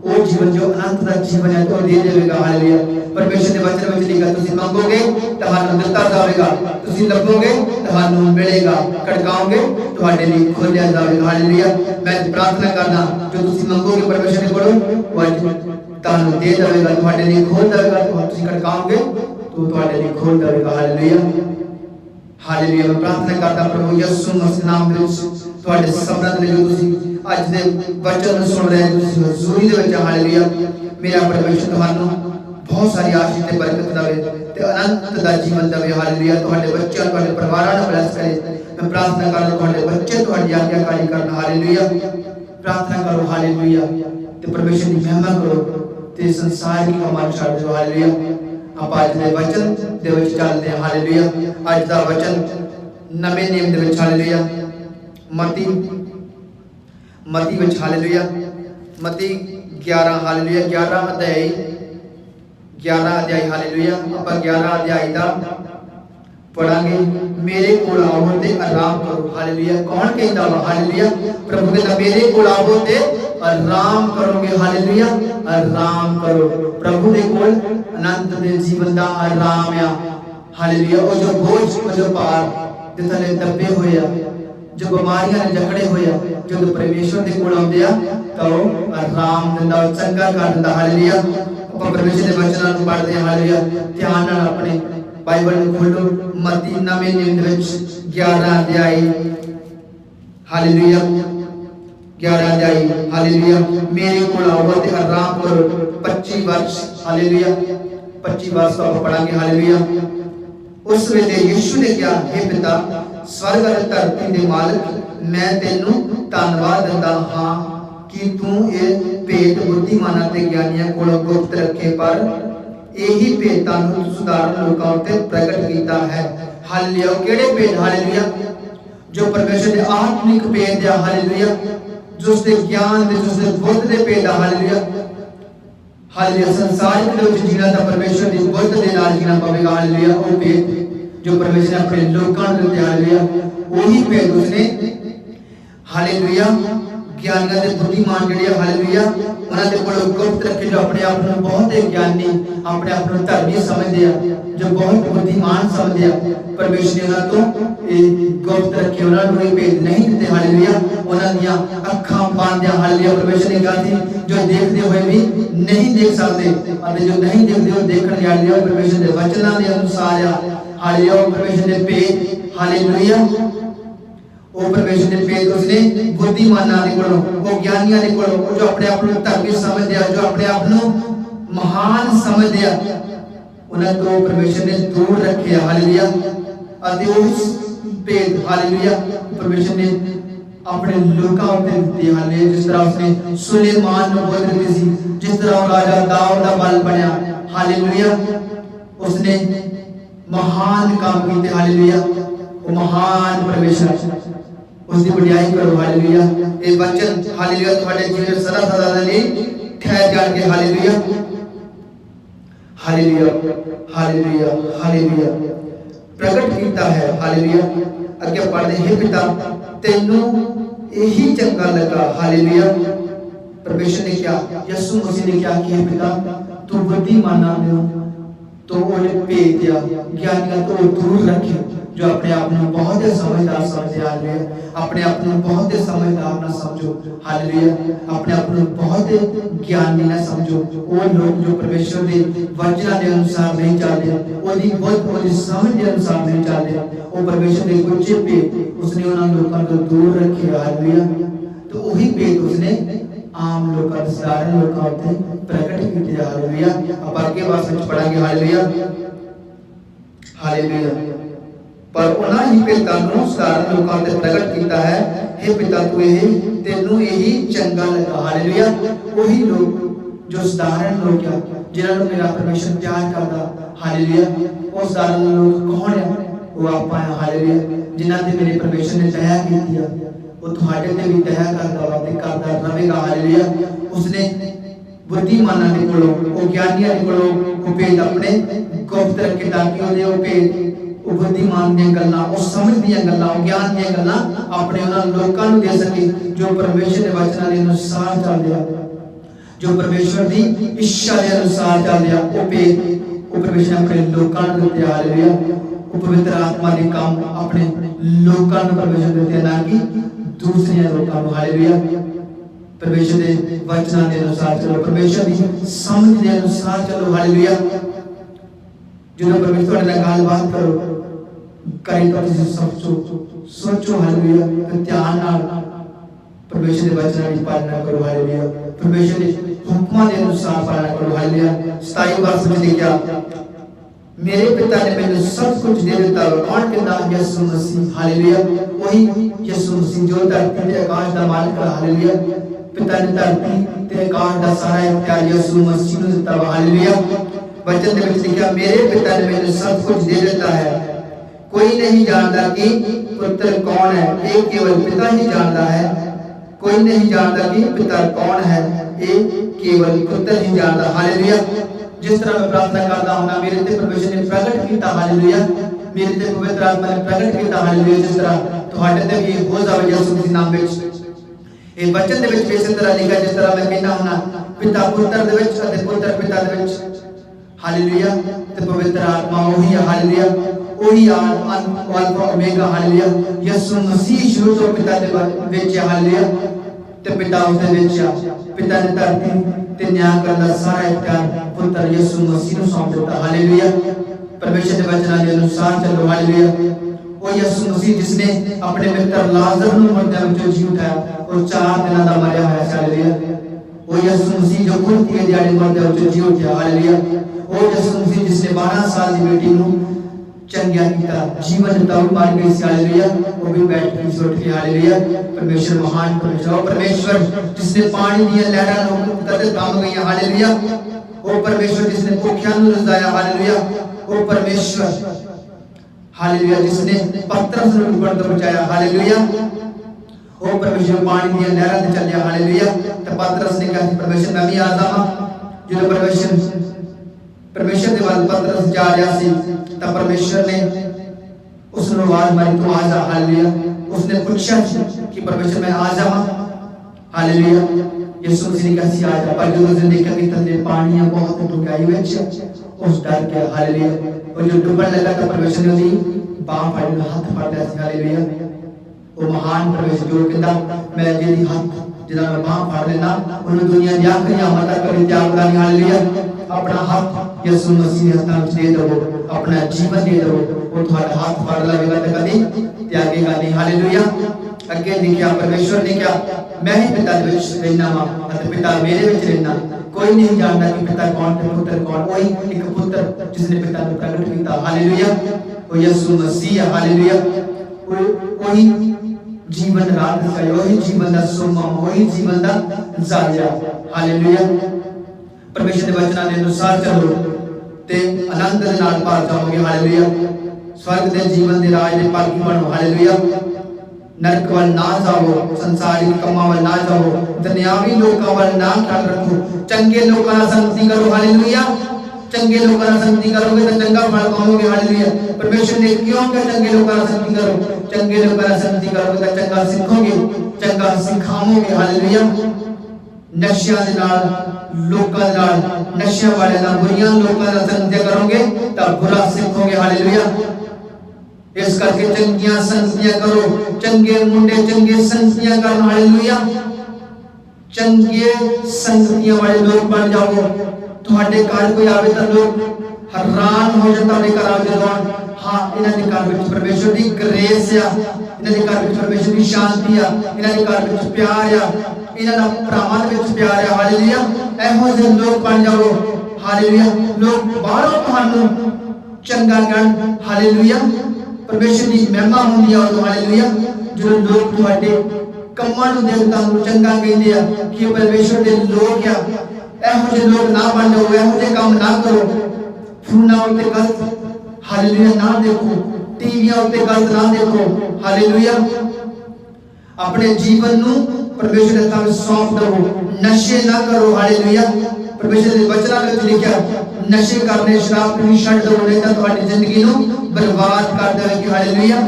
वो जीवन जो अनंत का जीवन है तो दे देगा। हालेलुया। परमेश्वर ने वचन में लिखा तुसी मंगोगे ਤੁਹਾਨੂੰ ਦਿੱਤਾ ਜਾਵੇਗਾ, ਤੁਸੀਂ ਲੱਭੋਗੇ ਤੁਹਾਨੂੰ ਮਿਲੇਗਾ, ਖੜਕਾਓਗੇ ਤੁਹਾਡੇ ਲਈ ਖੋਲਿਆ ਜਾਵੇਗਾ। ਹਾਲੇਲੂਇਆ। ਮੈਂ ਪ੍ਰਾਰਥਨਾ ਕਰਦਾ ਜੋ ਤੁਸੀਂ ਮੰਗੋਗੇ ਪਰਮੇਸ਼ਰ ਦੇ ਕੋਲੋਂ ਉਹ ਅੱਜ ਤੁਹਾਨੂੰ ਦੇ ਦੇਵੇਗਾ, ਤੁਹਾਡੇ ਲਈ ਖੋਲ ਦੇਵੇਗਾ। ਤੁਸੀਂ ਖੜਕਾਓਗੇ तो ਤੁਹਾਡੇ ਲਈ ਖੋਲ ਦੇਵੇਗਾ। ਹਾਲੇਲੂਇਆ। ਹਾਲੇਲੂਇਆ। ਮੈਂ ਪ੍ਰਾਰਥਨਾ ਕਰਦਾ ਪ੍ਰਭੂ ਯਿਸੂ ਮਸੀਹ ਨਾਮ ਦੇ ਵਿੱਚ ਤੁਹਾਡੇ ਸਭਨਾਂ ਦੇ ਲਈ ਜੋ ਤੁਸੀਂ ਅੱਜ ਦੇ ਵਚਨ ਨੂੰ ਸੁਣ ਰਹੇ ਹੋ, ਤੁਸੀਂ ਹਜ਼ੂਰੀ ਦੇ ਵਿੱਚ। ਹਾਲੇਲੂਇਆ। ਮੇਰਾ ਪਰਮੇਸ਼ਰ ਤੁਹਾਨੂੰ बहुत सारी आशीष ते बरकत देवे ते अनंत दा जीवन देवे। हालेलुया। तुहाडे बच्चे तुहाडे परिवारां ਨੂੰ ब्लेस करे। मैं प्रार्थना करदा तुहाडे बच्चे तुहाडी आज्ञाकारी करन। हालेलुया। प्रार्थना करो। हालेलुया। ते परमेश्वर दी महिमा करो ते संसार की कमान छाड़ दो। हालेलुया। आप आज दे वचन दे विच चलदे हां। हालेलुया। आज दा वचन नवे नेम दे विच। हालेलुया। मती विच। हालेलुया। मती 11। हालेलुया। 11 अध्याय 11 अध्याय। हालेलुया। ਆਪਾਂ 11 अध्याय ਦਾ ਪੜਾਂਗੇ। ਮੇਰੇ ਕੋਲ ਆਵੋ ਤੇ ਆਰਾਮ ਕਰੋ। ਹਾਲੇਲੂਇਆ। ਕੌਣ ਕਹਿੰਦਾ ਵਾ? ਹਾਲੇਲੂਇਆ। ਪ੍ਰਭੂ ਕਹਿੰਦਾ ਮੇਰੇ ਕੋਲ ਆਵੋ ਤੇ ਆਰਾਮ ਕਰੋਗੇ। ਹਾਲੇਲੂਇਆ। ਆਰਾਮ ਕਰੋ। ਪ੍ਰਭੂ ਦੇ ਕੋਲ ਅਨੰਤ ਦੇ ਜੀਵਨ ਦਾ ਆਰਾਮ ਆ। ਹਾਲੇਲੂਇਆ। ਉਹ ਜੋ ਬੋਝ, ਉਹ ਜੋ ਭਾਰ ਦੇ ਥੱਲੇ ਦੱਬੇ ਹੋਏ ਆ, ਜੋ ਬਿਮਾਰੀਆਂ ਨੇ ਜਕੜੇ ਹੋਏ ਆ, ਜਦੋਂ ਪਰਮੇਸ਼ਵਰ ਦੇ ਕੋਲ ਆਉਂਦੇ ਆ ਤਾਂ ਉਹ ਆਰਾਮ ਦਿੰਦਾ, ਉਹ ਚੰਗਾ ਕਰ ਦਿੰਦਾ। ਹਾਲੇਲੂਇਆ। ਆਪਾਂ ਪਰਮੇਸ਼ਰ ਦੇ ਵਚਨਾਂ ਨੂੰ ਪੜ੍ਹਦੇ ਹਾਂ। ਹਾਲੇਲੂਇਆ। ਧਿਆਨ ਨਾਲ ਆਪਣੇ ਬਾਈਬਲ ਨੂੰ ਖੋਲੋ। ਮਤੀ ਨਵੇਂ ਨਿਯਮ ਦੇ ਵਿੱਚ 11 ਅਧਿਆਇ। ਹਾਲੇਲੂਇਆ। 11 ਅਧਿਆਇ। ਹਾਲੇਲੂਇਆ। ਮੇਰੇ ਕੋਲ ਆਓ ਤੇ ਆਰਾਮ ਕਰੋ। 25 वर्ष। हालेलुया। 25 वर्ष ਆਪਾਂ ਪੜਾਂਗੇ। ਹਾਲੇਲੂਇਆ। ਉਸ ਵੇਲੇ ਯਿਸੂ ਨੇ ਕਿਹਾ, हे ਪਿਤਾ स्वर्ग और धरती के मालिक, मैं तेनू धन्यवाद दिंदा हां कि तू ये भेद बुद्धिमानां ते ज्ञानियां कोलों गुप्त रखे, पर यही भेद तानू सुधारण लोकां उत्ते प्रगट कीता है। हालेलुया। किहड़े भेद? हालेलुया। जो परमेश्वर दे आत्मिक भेद है। हालेलुया। जो उसके ज्ञान दे, जो उसके बुद्ध दे भेद है। हालेलुया। हालेलुया। संसारिक दे विच जीना तां परमेश्वर दी बुद्ध दे नाल जीना पवेगा। हालेलुया। वो भेद जो परमेश्वर ने अपने लोगों को दिया। हालेलुया। वही भेद उसने हालेलुया ज्ञानियों के बुद्धिमान जिहड़े हालेलुया उन्हां दे कोल गुप्त रखे, जो अपने आप को बहुत ज्ञानी, अपने आप को धर्मी समझदे आ, जो बहुत बुद्धिमान समझदे आ, परमेश्वर ने उन्हां तो गुप्त रखे, उन्हां नूं भेद नहीं दिते। हालेलुया। उन्हां दीयां अखां बंद आ। हालेलुया। परमेश्वर ने कहा थी जो देखते हुए भी नहीं देख सकते, और जो नहीं देखते वो देखण वाले परमेश्वर के वचनां दे अनुसार आ। हालेलुया। परमेश्वर ने भेद, हालेलुया, वो परमेश्वर ने भेद उसने बुद्धिमानां दे कोलों, वो ज्ञानियां दे कोलों, जो अपने आप को धर्मी समझदे आ, जो अपने आप को महान समझदे आ, उन्हां तो परमेश्वर ने दूर रखे। हालेलुया। अते उस भेद हालेलुया परमेश्वर ने अपने लोकां उत्ते दित्ते। हालेलुया। जिस तरह उसने सुलेमान नूं बुद्ध दित्ती सी, जिस तरह राजा दाऊद दा बल बनिया। हालेलुया। उसने महान काम किए। हालेलुया। वो महान परमेश्वर, उसकी वडियाई करो। हालेलुया। ये वचन हालेलुया तुम्हारे जीवन सदा सदा के लिए ठहर जाएंगे। हालेलुया। हालेलुया। हालेलुया। हालेलुया। प्रकट कीता है। हालेलुया। अगे पढ़ते हैं, पिता तेनू यही चंगा लगा। हालेलुया। परमेश्वर ने क्या, यीशु मसीह ने क्या किया? पिता तू बुद्धिमानां दे तो उन्हें भेद दिया, ज्ञानियां तो दूर रखे, जो अपने आप को बहुत ही समझदार समझते हालेलुया, अपने आप को बहुत ही समझदार ना समझो हालेलुया, अपने आप को बहुत ही ज्ञानी ना समझो। वो लोग जो परमेश्वर के वचन के अनुसार नहीं चलते, ओदी बहुत ओदी समझ के अनुसार नहीं चलते, वो परमेश्वर के कुछ पे उसने उन लोगों को दूर रखे हालेलुया। तो वही भेद उसने आम लोगों साधारण लोगों उत्ते प्रकट किए हालेलुया। अब आगे वर्ष में पढ़ांगे हालेलुया हालेलुया। पर उन्हां ही भेदां नूं साधारण लोगों उत्ते प्रकट किया है, हे पिता तू तेनू यही चंगा लगा हालेलुया। वही लोग जो साधारण लोग हैं जिन्होंने मेरा परमेश्वर प्यार करता हालेलुया, वो साधारण लोग कौन है? वो आप हालेलुया, जिन्होंने मेरे परमेश्वर ने दया की है, वो तुम्हारे ते भी दया करता रहेगा हालेलुया। उसने बुद्धिमानां दे कोलों, वो ज्ञानियां दे कोलों वो भेद अपने गुप्त रखे ताकि वो भेद वो बुद्धिमान दी गल्लां, वो समझ दी गल्लां, वो ज्ञान दी गल्लां अपने उन्हां लोकां नूं दे सके जो परमेश्वर दे वचनां दे अनुसार चलदे आ, जो परमेश्वर दी इच्छा के अनुसार चलदे आ। वो भेद वो परमेश्वर अपने लोकां नूं दित्ते हालेलुया। वो पवित्र आत्मा दे काम अपने लोकां नूं परमेश्वर दित्ते ना कि दूसरे लोगों को हालेलुया। परमेश्वर के वचन के अनुसार चलो, परमेश्वर की समझ के अनुसार चलो हालेलुया। जो परमेश्वर ने गलबात करो करें तो सोचो हालेलुया, ध्यान नाल परमेश्वर के वचन की पालना करो हालेलुया, परमेश्वर के हुक्मां के अनुसार पालना करो हालेलुया। 27 वर्ष में लिखा, मेरे पिता ने मैंने सब कुछ दे दिता, कौन कहता? यीशु मसीह हालेलुया। वही यीशु मसीह जो धरती ते आकाश दा मालिक है हालेलुया। पिता ने धरती ते आकाश दा सारा इख्तियार यीशु मसीह ने दिता हालेलुया। वचन दे विच लिखा, मेरे पिता ने मैंने सब कुछ दे दिता है, कोई नहीं जानता कि पुत्र कौन है, एक केवल पिता ही जानता है। कोई नहीं जानता कि पिता कौन है, एक केवल पुत्र ही जानता हालेलुया। जिस तरह मैं प्रार्थना करता हूं, मेरे ते परमेश्वर ने प्रकट किया हालेलुया, मेरे ते पवित्र आत्मा ने प्रकट किया हालेलुया। जिस तरह तुहाडे ते भी हो जावे यीशु मसीह नाम विच, ए वचन दे विच इस तरह लिखा जिस तरह मैं कहना हूं, पिता पुत्र दे विच अते पुत्र पिता दे विच हालेलुया। ते पवित्र आत्मा वही है हालेलुया, वही अल्फा ओमेगा हालेलुया। यीशु मसीह शुरू तो पिता दे विच हालेलुया, ते पिता उसदे विच, पिता ने धरती ते न्याय करन दा सारा इख्तियार पुत्र यीशु मसीह नूं सौंप दिता हालेलुया। परमेश्वर के वचन के अनुसार चलो हालेलुया। वो यीशु मसीह जिसने अपने मित्र लाजर नूं मुर्दे विचों जी उठाया, वो 4 दिनों दा मरया होया हालेलुया। वो यीशु मसीह जो खुद के दिहाड़े मुर्दे विचों जी उठा हालेलुया। वो यीशु मसीह जिसने 12 साल की बेटी नूं चंगिया किया, जीवन दिता, वो मार गई हालेलुया, वो भी बैठ के उठ के हालेलुया। परमेश्वर महान परमेश्वर, परमेश्वर जिसने पानी दी लहरां नूं कदे थम गई हालेलुया। वो परमेश्वर जिसने भूखियां नूं रजाया हालेलुया। वो परमेश्वर हालेलुया जिसने पतरस नूं डुबण तों बचाया हालेलुया। वो परमेश्वर पानी दी लहरां ते चलिया हालेलुया। ते पतरस ने कहा परमेश्वर मैं भी आ जावां। जो परमेश्वर के वाल पतरस जा रहा सी, तब परमेश्वर ने उसने आवाज मारी तू आ जा हालेलुया। उसने पूछा कि परमेश्वर मैं आ जावां हालेलुया। यीशु मसीह ने कहा सी आ जा, पर जो उसने देखा कि थल्ले पानी है बहुत डूंघाई विच, उस डर के हालेलुया। और जो डूबण लगा तो परमेश्वर ने उसदी बांह फड़ लिया, हाथ फड़ लिया हालेलुया। वो महान परमेश्वर जो कहता मैं जेदी हाथ जिदा मैं बांह फड़ लेना उन्हें दुनिया दी आखिरी आमद तक कभी त्याग करांगी हालेलुया। अपना हाथ यीशु मसीह के हाथ दे दो, अपना जीवन दे दो, वो तुम्हारा हाथ फड़ लेगा तो कभी त्यागेगा नहीं हालेलुया। अगे लिखा परमेश्वर ने क्या, मैं ही पिता दे विच रहना वा अते पिता मेरे विच रहना, कोई नहीं जानता कि पिता कौन ते पुत्र कौन, वही एक पुत्र जिसने पिता को प्रकट किया हालेलुया। वो यीशु मसीह हालेलुया। वही जीवन रात का, वही जीवन का सोमा, वही जीवन का जाया हालेलुया। परमेश्वर के वचन के अनुसार चलो ते आनंद दे नाल भर जाओगे हालेलुया। स्वर्ग के जीवन के राज के भागी बनो हालेलुया। नरक वाल ना जाओ, संसारिक कमां वाल ना जाओ, दुनियावी लोकां वाल ना ख्याल रखो, चंगे लोकां नाल संगति करो हालेलुया। चंगे लोकां नाल संगति करोगे तो चंगा फल पाओगे हालेलुया। परमेश्वर ने क्यों कहा चंगे लोकां नाल संगति करो, चंगे लोकां नाल संगति करोगे तो चंगा सीखोगे, चंगा सिखाओगे हालेलुया। नशियां दे नाल लोकां नाल, नशियां वाले नाल, बुरियां लोकां नाल संगति करोगे तो बुरा सीखोगे हालेलुया। इस करके चंगियां संगतियां करो, चंगे मुंडे चंगे संगतियां करन। हालेलुया। चंगे संगतियां वाले लोग बन जाओ। तुहाडे घर कोई आवे तां लोग हैरान हो जाता ने घर जदों हाँ इन्हां दे घर विच परमेश्वर दी ग्रेस आ, इन्हां दे घर विच परमेश्वर दी शांति आ, इन्हां दे घर विच प्यार आ, इन्हां दा भरावां दे विच प्यार आ। हालेलुया। एहो जे लोग बन जाओ। हालेलुया। लोग बाहरों तुहानू चंगा कहण। हालेलुया। परमेश्वर दी महिमा हुंदी आ। हालेलुया। जो लोग तुहाडे कम्मां नूं देख तुहानू चंगा कहंदे आ कि परमेश्वर दे लोग आ, एहो जे लोग ना बन जाओ, एहो जे काम ना करो। फोनां उत्ते गलत हालेलुया ना देखो, टीवियां उत्ते गलत ना देखो। हालेलुया। अपने जीवन नूं परमेश्वर दे हत्थां सौंप दो, नशे ना करो। हालेलुया। परमेश्वर दे वचनां विच लिखिआ नशे करने शराब पीनी छड्ड दो, नहीं तां तुहाडी जिंदगी नूं बर्बाद कर देवेगी। हालेलुया।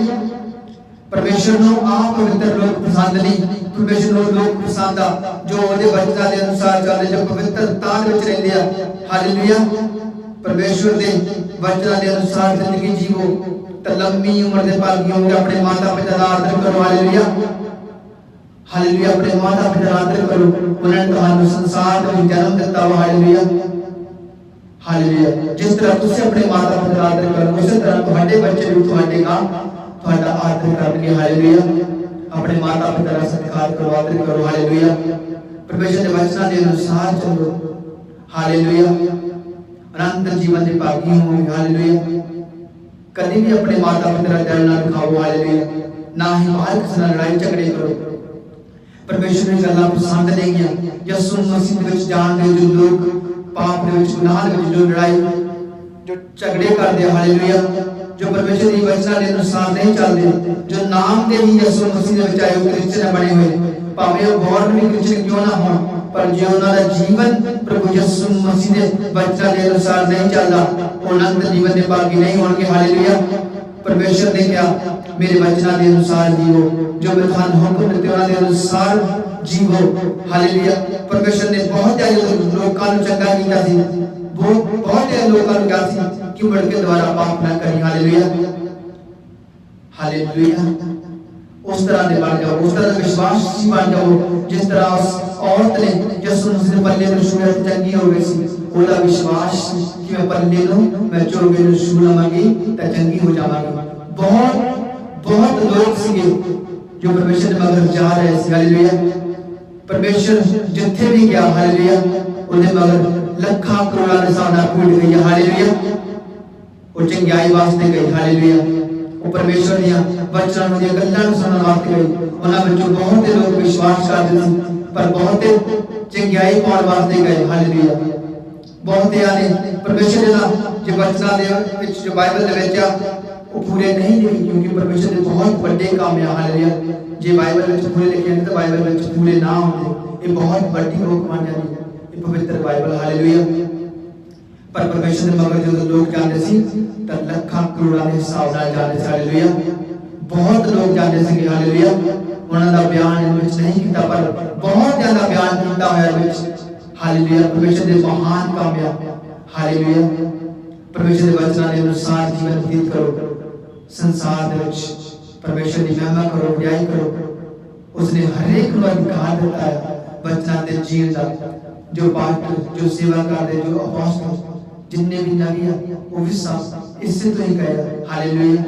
परमेश्वर नूं आप पवित्र लोग पसंद नहीं, परमेश्वर नूं लोग पसंद आ जो ਉਹਦੇ वचनां दे अनुसार चलदे, जो पवित्रता विच रहिंदे आ। हालेलुया। परमेश्वर दे वचनां दे अनुसार जिंदगी जीवो तां लंबी उम्र दे भागी होवोगे। अपने माता पिता दा आदर करो। हालेलुया। हालेलुया। अपने माता पिता दा आदर करो, उन्होंने तुहानू संसार में जन्म दिता वा। हालेलुया। हालेलुया। जिस तरह तुसीं अपने माता पिता दा आदर करो, उसी तरह तुहाडे बच्चे भी तुहाडे नाल तुहाडा आदर करनगे। हालेलुया। अपने माता पिता दा सत्कार करो, आदर करो। हालेलुया। परमेश्वर दे वचनां दे अनुसार चलो। हालेलुया। अनंत जीवन दे भागी होवोगे। हालेलुया। कभी भी अपने माता पिता दा डर ना दिखाओ। हालेलुया। ना ही बाहर किसी नाल लड़ाई झगड़े करो। परमेश्वर दी गल्लां पसंद नहीं है। यसू मसीह दे विच जान दे जो लोग पाप दे विच गुनाह दे विच जो लड़ाई जो झगड़े करदे। हालेलुया। जो परमेश्वर दी वचनां दे अनुसार नहीं चलदे, जो नाम दे ही यसू मसीह दे विच आए क्रिश्चियन बने हुए, भावें वो बॉर्न भी क्रिश्चियन क्यों ना हो, पर जे उन्हां दा जीवन प्रभु यसू मसीह दे वचनां दे अनुसार नहीं चलदा, वो अनंत जीवन दे भागी नहीं होणगे। हालेलुया। परमेश्वर ने कहा मेरे वचनां दे अनुसार जीवो, जो मैं तुहानू हुक्म दित्ते उन्हां दे अनुसार जीवो। हालेलुया। परमेश्वर ने बहुत सारे लोकां नूं चंगा कीता सी, बहुत सारे लोकां नूं कहा सी कि मुड़ के दोबारा पाप ना करी। हालेलुया। हालेलुया। उस तरह दे बन जाओ, उस तरह विश्वासी बन जाओ जिस तरह उस औरत ने यसू मसीह दे पल्ले नूं छूया चंगी हो गई सी। ਉਹਦਾ विश्वास कि मैं पल्ले नूं मैं चोगे नूं छू लवांगी तां चंगी हो जावांगी। बहुत लोग सीगे जो परमेश्वर दे मगर जा रहे सी। हालेलुया। परमेश्वर जिथे भी गया, हालेलुया, ਉਹਦੇ मगर ਲੱਖਾਂ ਕਰੋੜਾਂ ਦੇ ਹਿਸਾਬ ਨਾਲ ਭੀੜ ਗਈ। ਹਾलेलुया। ਉਹ ਚੰਗਿਆਈ ਵਾਸਤੇ ਗਈ। ਹਾलेलुया। ਉਹ परमेश्वर ਦੀਆਂ वचनां ਦੀਆਂ ਗੱਲਾਂ ਨੂੰ ਸੁਣਨ ਵਾਸਤੇ ਗਈ। ਉਹਨਾਂ ਵਿੱਚੋਂ ਬਹੁਤ ਲੋਕ ਵਿਸ਼ਵਾਸ ਕਰਦੇ ਸੀ, ਪਰ ਬਹੁਤ ਚੰਗਿਆਈ ਪਾਉਣ ਵਾਸਤੇ ਗਏ। ਹਾਲੇਲੂਇਆ। ਬਹੁਤ ਆਨੇ परमेश्वर ਦੇ ਜੋ ਵਚਨਾਂ ਦੇ ਵਿੱਚ ਜੋ ਬਾਈਬਲ ਦੇ ਵਿੱਚ ਆ ਉਹ ਪੂਰੇ ਨਹੀਂ ਲਿਖੇ, ਕਿਉਂਕਿ परमेश्वर ਦੇ ਬਹੁਤ ਵੱਡੇ ਕੰਮ ਆ। ਹਾਲੇਲੂਇਆ। ਜੇ ਬਾਈਬਲ ਵਿੱਚ ਪੂਰੇ ਲਿਖੇ ਹੁੰਦੇ ਤਾਂ ਬਾਈਬਲ ਵਿੱਚ ਪੂਰੇ ਨਾ ਹੁੰਦੇ। ਇਹ ਬਹੁਤ ਵੱਡੀ ਰੋਕ ਬਣ ਜਾਂਦੀ ਹੈ ਇਹ ਪਵਿੱਤਰ ਬਾਈਬਲ। ਹਾਲੇਲੂਇਆ। पर परमेश्वर के मगर जो लोग जाते सी तो लखा करोड़ों के हिसाब नाल जाते सी। हालेलुया। बहुत लोग जाते सी। हालेलुया। उन्हां दा बयान विच नहीं कीता, पर बहुत ज्यादा बयान कीता होया विच। हालेलुया। परमेश्वर दे महान काम आ। हालेलुया। परमेश्वर दे वचनां दे अनुसार जीवन व्यतीत करो। संसार दे विच परमेश्वर दी महिमा करो, बड़ाई करो। उसने हर एक नूं अधिकार दिता है वचनां दे जीण दा। जो पास्टर, जो सेवा करदे, जो अपोस्टल, जिन्ने भी नबी है वो भी सब इससे तो ही कहे। हालेलुया।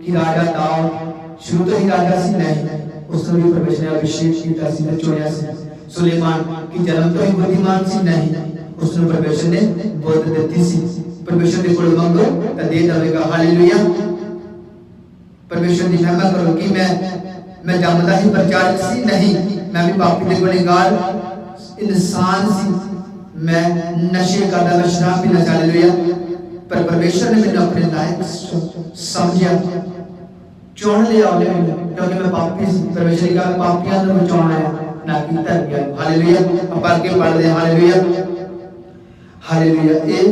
कि राजा दाऊद शुरू तो ही राजा सी नहीं, उसने भी परमेश्वर ने अभिषेक किया सी, चुनिया सी। सुलेमान की जन्म तो ही बुद्धिमान सी नहीं, उसने परमेश्वर ने बुद्धि दी सी। परमेश्वर के कोल मंगो तो दे देगा। हालेलुया। परमेश्वर की महिमा करो कि मैं जमदा ही प्रचारक सी नहीं, मैं भी पापी ते गुनहगार इंसान सी, मैं नशे करदा, मैं शराब पीना। हालेलुया। पर परमेश्वर ने मैंने अपने लायक समझा, चुन लिया उन्हें, क्योंकि मैं पापी सी। परमेश्वर ने कहा पापियां नूं बचाउणा है, ना कि धर्मियां। हालेलुया। आप आगे पढ़दे। हालेलुया। हालेलुया। ये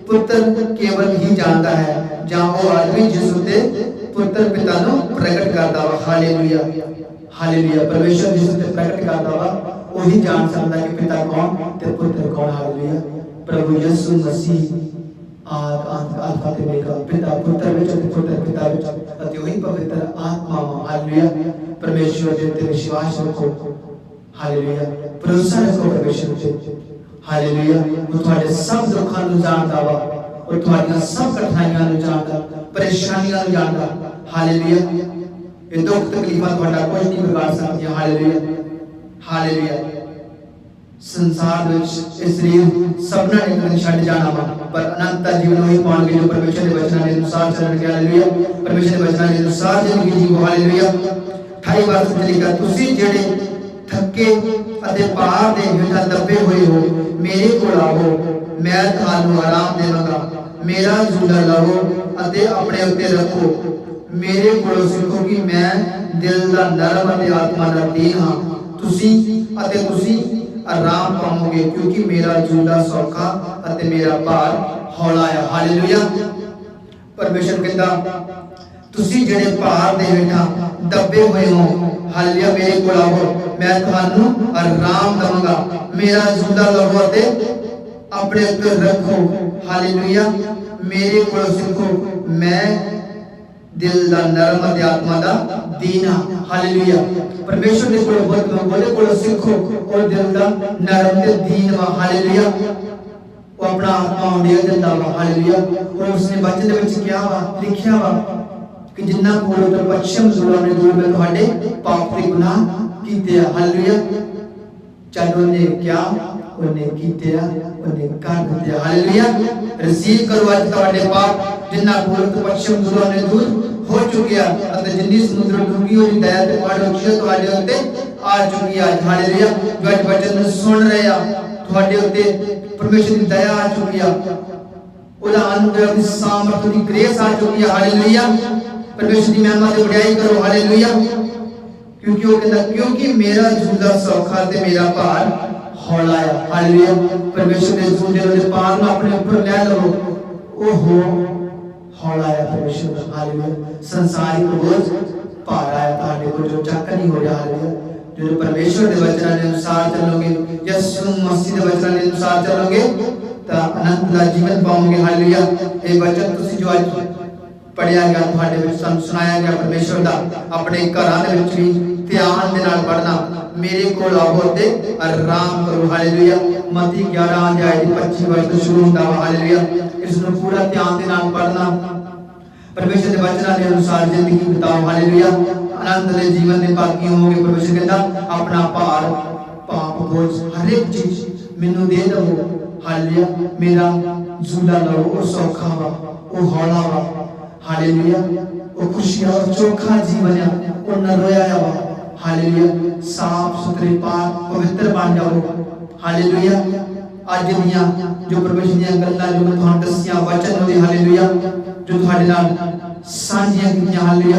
पुत्र केवल ही जानता है जां वो आदमी जिस उते पुत्र पिता नूं प्रगट करदा वा। हालेलुया। हालेलुया। परमेश्वर जिस उते प्रगट करदा वा वही जान सकता कि पिता कौन ते पुत्र कौन। हालेलुया। प्रभु यीशु मसीह ਆਦ ਅੰਤ ਅਲਫਾ ਤੇ ਓਮੇਗਾ, ਪਿਤਾ ਪੁੱਤਰ ਵਿੱਚ ਅਤੇ ਪੁੱਤਰ ਪਿਤਾ ਵਿੱਚ ਅਤੇ ਉਹੀ ਪਵਿੱਤਰ ਆਤਮਾ ਵਾ। ਹਾਲੇਲੂਇਆ। परमेश्वर के उत्ते विश्वास रखो। हालेलुया। भरोसा रखो परमेश्वर उत्ते। हालेलुया। वो तुहाडे सब दुखां नूं जानदा वा, और तुहाडीआं सब कठिनाइयां नूं जानदा, परेशानियां नूं जानदा। हालेलुया। ये दुख तकलीफां तुहाडा कुछ नहीं बिगाड़ सकदियां। हालेलुया। हालेलुया। संसार विच इह शरीर सबना ने कदे छड्ड जाना वा, पर अनंत जीवन वही पाउणगे जो परमेश्वर दे वचनां दे अनुसार चलणगे। हालेलुया। परमेश्वर दे वचनां दे अनुसार जिंदगी जीवो। हालेलुया। 28 वर्ष में लिखा, तुसी जेड़े थके अते पार दे हेठां दबे हुए हो, मेरे कोल आओ, मैं तुहानू आराम देवांगा। मेरा झूला लाओ अते अपने उत्ते रखो। मेरे कोलों सीखो कि मैं दिल दा नरम अते आत्मा दा दीन हां। तुसी आराम पाओगे, क्योंकि मेरा झूला सौखा अते मेरा भार हौला है। हालेलुया। परमेश्वर कहंदा, तुसी जेड़े भार दे हेठां दबे हुए हो, हालेलुया, मेरे कोल आओ, मैं तुहानू आराम दवांगा। मेरा झूला लवो ते अपने उत्ते रखो। हालेलुया। मेरे कोल सीखो, मैं दिल दा नरम ते आत्मा दा दीन हां। हालेलुया। परमेश्वर दे कोल बोले कोल सीखो और दिल दा नरम ते दीन वा। हालेलुया। वो अपना आत्मा उंडिया दिंदा वा। हालेलुया। और उसने वचन दे विच क्या वा लिखिया वा कि जिन्ना पूर्व तो पश्चिम सूरज ने दूर में तुहाडे पाप ते गुनाह कीते। हालेलुया। चलो ने क्या उन्हें कीते, उन्हें कर दिते। हालेलुया। रिसीव करो आज तुहाडे पाप जिन्ना पूर्व तो पश्चिम सूरज ने दूर हो चुकिया, अते जिन्नी समुद्र डूंगी होई दया ते तुहाडे उत्ते तुहाडे उत्ते आ चुकी है। हालेलुया। जो आज वचन सुन रहे आ, तुहाडे उत्ते परमेश्वर की दया आ चुकी है, ओदा अनुग्रह दी सामर्थ दी ग्रेस आ चुकी है। हालेलुया। परमेश्वर की महिमा ते बढ़ाई करो। हालेलुया। क्योंकि वो कहता, क्योंकि मेरा झूला सौखा ते मेरा भार हौला है। हालेलुया। परमेश्वर के झूले दे भार नूं अपने ऊपर ले लो, ओहो हौला है परमेश्वर। हालेलुया। संसारिक बोझ भार आया तुहाडे कोल जो चक नहीं हो रहा। हालेलुया। जो परमेश्वर के वचनां के अनुसार चलोगे, यीशु मसीह के वचनां के अनुसार चलोगे, तो अनंत दा जीवन पाओगे। हालेलुया। ये वचन तुसी जो आज पढ़िया गया तुहाडे विच सुनाया गया परमेश्वर दा, अपने घरां दे विच भी ध्यान दे नाल पढ़ना। मेरे कोल आओ ते आराम करो। हालेलुया। मत्ती 11 अध्याय दी 25 वर्ष तो शुरू हुंदा वा। हालेलुया। इस नूं पूरा ध्यान दे नाल पढ़ना, परमेश्वर के वचनां के अनुसार जिंदगी बिताओ। हालेलुया। आनंद दे जीवन दे भागी होवोगे। परमेश्वर कहंदा, अपना भार पाप बोझ हर एक चीज मैनू दे दवो। हालेलुया। मेरा झूला लो, ओ सौखा वा, ओ हौला वा। हालेलुया। ओ खुशियां और चोखा जीवन है, ओ नरोया वा। हालेलुया। साफ सुथरे पाक पवित्र बन जाओ। हालेलुया। आज दियां जो परमेश्वर दी गल्लां जो मैं तुहानू दसियां वचन होते, हालेलुया, जो तुहाडे नाल सांझियां कीतियां, हालेलुया,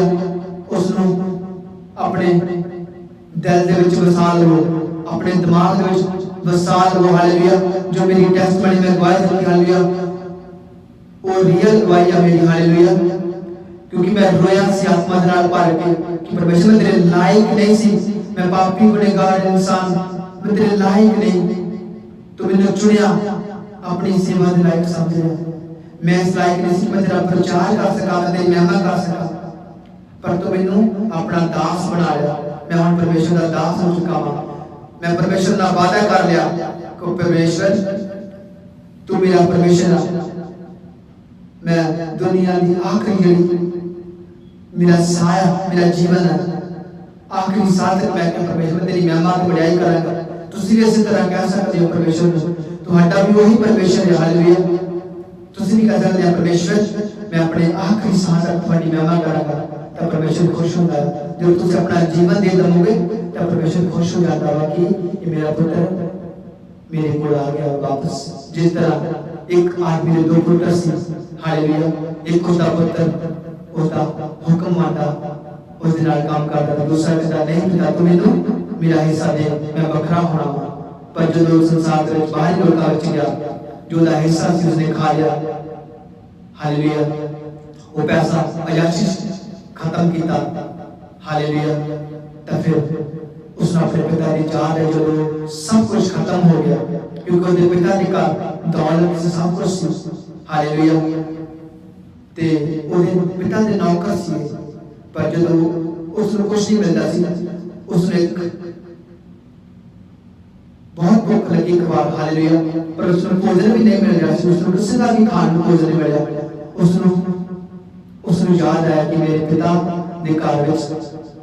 उस नूं अपने दिल दे विच वसा लो, अपने दिमाग दे विच वसा लो। हालेलुया। जो मेरी टेस्टमनी में गवाही दी, हालेलुया, वो रियल गवाही है मेरी। हालेलुया। क्योंकि मैं रोया सी आत्मा दे नाल भर के कि परमेश्वर मैं तेरे लायक नहीं सी, मैं पापी गुनहगार इंसान, मैं तेरे लायक नहीं, तू मैंने चुनिया अपनी सेवा दे लायक समझया। मैं इस लायक नहीं सी मैं तेरा प्रचार कर सका, मैं तेरी महिमा कर सका, पर तू मैनू अपना दास बना लिया। मैं हुण परमेश्वर दा दास हो चुका हां। मैं परमेश्वर नाल वादा कर लिया कि परमेश्वर तू मेरा परमेश्वर है। मैं दुनिया की आखिरी जड़ी मेरा साया मेरा जीवन है, आखिरी साथ तक मैं परमेश्वर तेरी महिमा की बढ़ाई करांगा। तुसी भी इसी तरह कह सकते हो परमेश्वर तुहाडा भी वही परमेश्वर है। हालेलुया। तुसी भी कह सकते हो परमेश्वर मैं अपने आखिरी सांस तक तुहाडी महिमा करांगा, तो परमेश्वर खुश होता है। जब तुसी अपना जीवन दे दमोगे तो परमेश्वर खुश हो जाता है कि ये मेरा पुत्र मेरे को आ गया वापस। जिस तरह एक आदमी ने 2 पुत्र सी, हालेलुया, एक होता पुत्र होता हुक्म मानता उस नाल काम करता था, दूसरा कहता नहीं पिता तू मैनू मेरा हिस्सा दे, मैं बखरा होना वा। पर जो संसार दे विच बाहरी लोकां विच गया, जो दा हिस्सा सी उसने खा लिया। हालेलुया। वो पैसा अयाशी खत्म किया। हालेलुया। तो फिर उसने अपने पिता की चाह है जो सब कुछ खत्म हो गया, क्योंकि उसके पिता जी का दौलत से सब कुछ हालेलुया। ते ਉਹਦੇ ਪਿਤਾ ਦੇ ਨੌਕਰ ਸੀ, ਪਰ ਜਦੋਂ ਉਸ ਨੂੰ ਕੁਝ ਨਹੀਂ ਮਿਲਦਾ ਸੀ, ਉਸ ਨੂੰ ਇੱਕ बहुत भूख लगी एक बार, हालेलुया, पर उसको भोजन भी नहीं मिल रहा, उसको किसी का भी खाने को भोजन नहीं मिला। उसको याद आया कि मेरे पिता ने घर विच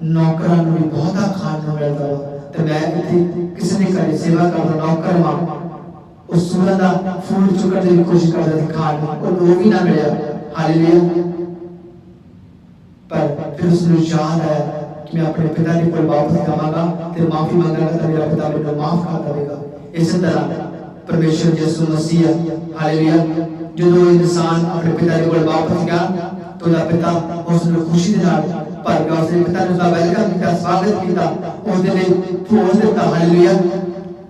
नौकरां नूं भी बहुता खाण नूं मिलदा वा ते मैं इत्थे किसी ने घर सेवा करदा नौकर वां, उस सूरत दा फूल चुकण दी कोशिश करदा सी खाण नूं, वो भी ना मिलिया, हालेलुया। पर फिर उसको याद आया कि मैं अपने पिता के कोल वापस जावांगा ते माफी मांगांगा तो मेरा पिता मुझे माफ कर देगा। इस तरह परमेश्वर यीशु मसीह, हालेलुया, जो इंसान अपने पिता के कोल वापस गया तो उसका पिता उसको खुशी दे नाल भर के उसके पिता ने उसका वेलकम किया, स्वागत किया, उसके लिए भोज दिता, हालेलुया,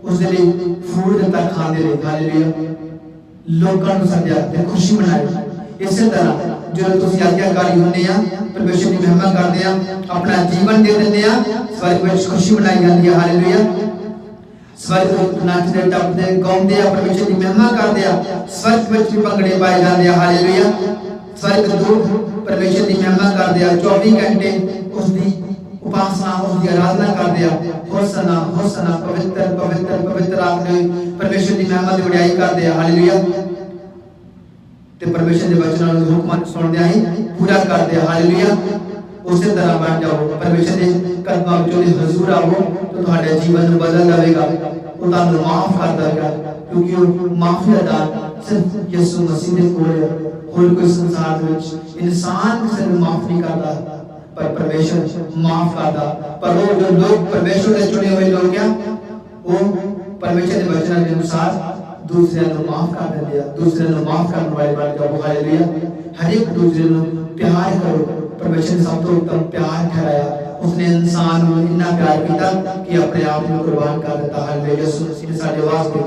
उसके लिए फूड दिता खाने लिए, हालेलुया, लोगों को सद्या ते खुशी मनाई। इस तरह जो तुसी आज्ञाकारी होने आ, परमेश्वर की महिमा करते हैं, अपना जीवन दे देते हैं, स्वर्ग में खुशी मनाई जाती है, हालेलुया। स्वर्ग नाचते टपते गाते हैं, परमेश्वर की महिमा करते हैं, स्वर्ग में भी भंगड़े पाए जाते हैं, हालेलुया। स्वर्ग दूत परमेश्वर की महिमा करते हैं, 24 घंटे उसकी उपासना उसकी आराधना करते हैं, होसना होसना पवित्र पवित्र पवित्र आखिर परमेश्वर की महिमा की वडियाई करते हैं, हालेलुया। ते परमेश्वर के वचनों को हुक्म सुनते ही पूरा करते हैं, हालेलुया। उसी तरह बन जाओ, परमेश्वर के कदमां विच हजूर आओ तो तुम्हारे जीवन में बदल जाएगा, वो तुहानू माफ कर देगा, क्योंकि वो माफी दा दान सिर्फ यीशु मसीह दे कोल है। होर कोई संसार विच इंसान किसी को माफ नहीं करता, पर परमेश्वर माफ करता। पर वो जो लोग परमेश्वर के चुने हुए लोग हैं, वो परमेश्वर के वचनों के अनुसार दूसरे को माफ कर देते हैं, दूसरे को माफ करने वाले बन जाओ, हालेलुया। हर एक दूसरे को प्यार करो, परमेश्वर ने सब तो उत्तम प्यार ठहराया, उसने इंसान को इतना प्यार किया कि अपने आप को कुर्बान कर देता, हालेलुया। यीशु मसीह ने साडे वास्ते,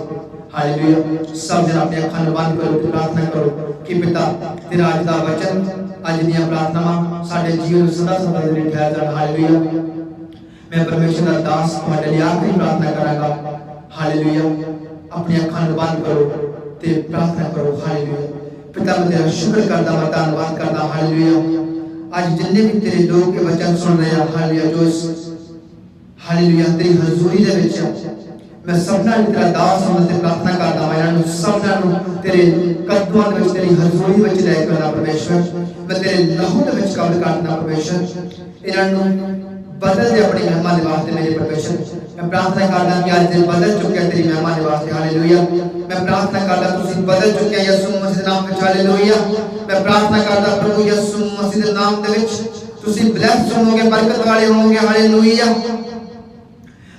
हालेलुया। सब जन अपनी अखां बंद करो, प्रार्थना करो कि पिता तेरा अज दा वचन, अज दी प्रार्थनावां साडे जीवन में सदा सदा दे लिए ठहर जाण, हालेलुया। मैं परमेश्वर दा दास तुहाडे लिए आखिरी प्रार्थना करांगा, हालेलुया। अपनी अखां बंद करो ते प्रार्थना करो, हालेलुया। पिता मैं तेरा शुक्र करदा, मैं धन्नवाद करदा, हालेलुया। आज जिन्ने भी तेरे लोग के वचन सुन रहे हैं, हालेलुया, जो हालेलुया तेरी हजूरी दे विच मैं सबना तेरा दास होने ते प्रार्थना करदा, मैं इन्हां नूं सबना नूं तेरे कदमां दे विच तेरी हजूरी विच ले के आना, परमेश्वर। मैं तेरे लहू दे विच कब्र करना, परमेश्वर। इन्हां नूं बदल दे अपनी महिमा दे वास्ते, मेरे परमेश्वर। मैं प्रार्थना करदा कि आज दिन बदल चुके तेरी महिमा दे वास्ते, हालेलुया। मैं प्रार्थना करदा तुसीं बदल चुके यीशु मसीह दे नाम विच, हालेलुया। मैं प्रार्थना करदा प्रभु यीशु मसीह दे नाम दे विच तुसीं ब्लेस्ड होवोगे, बरकत वाले होवोगे, हालेलुया।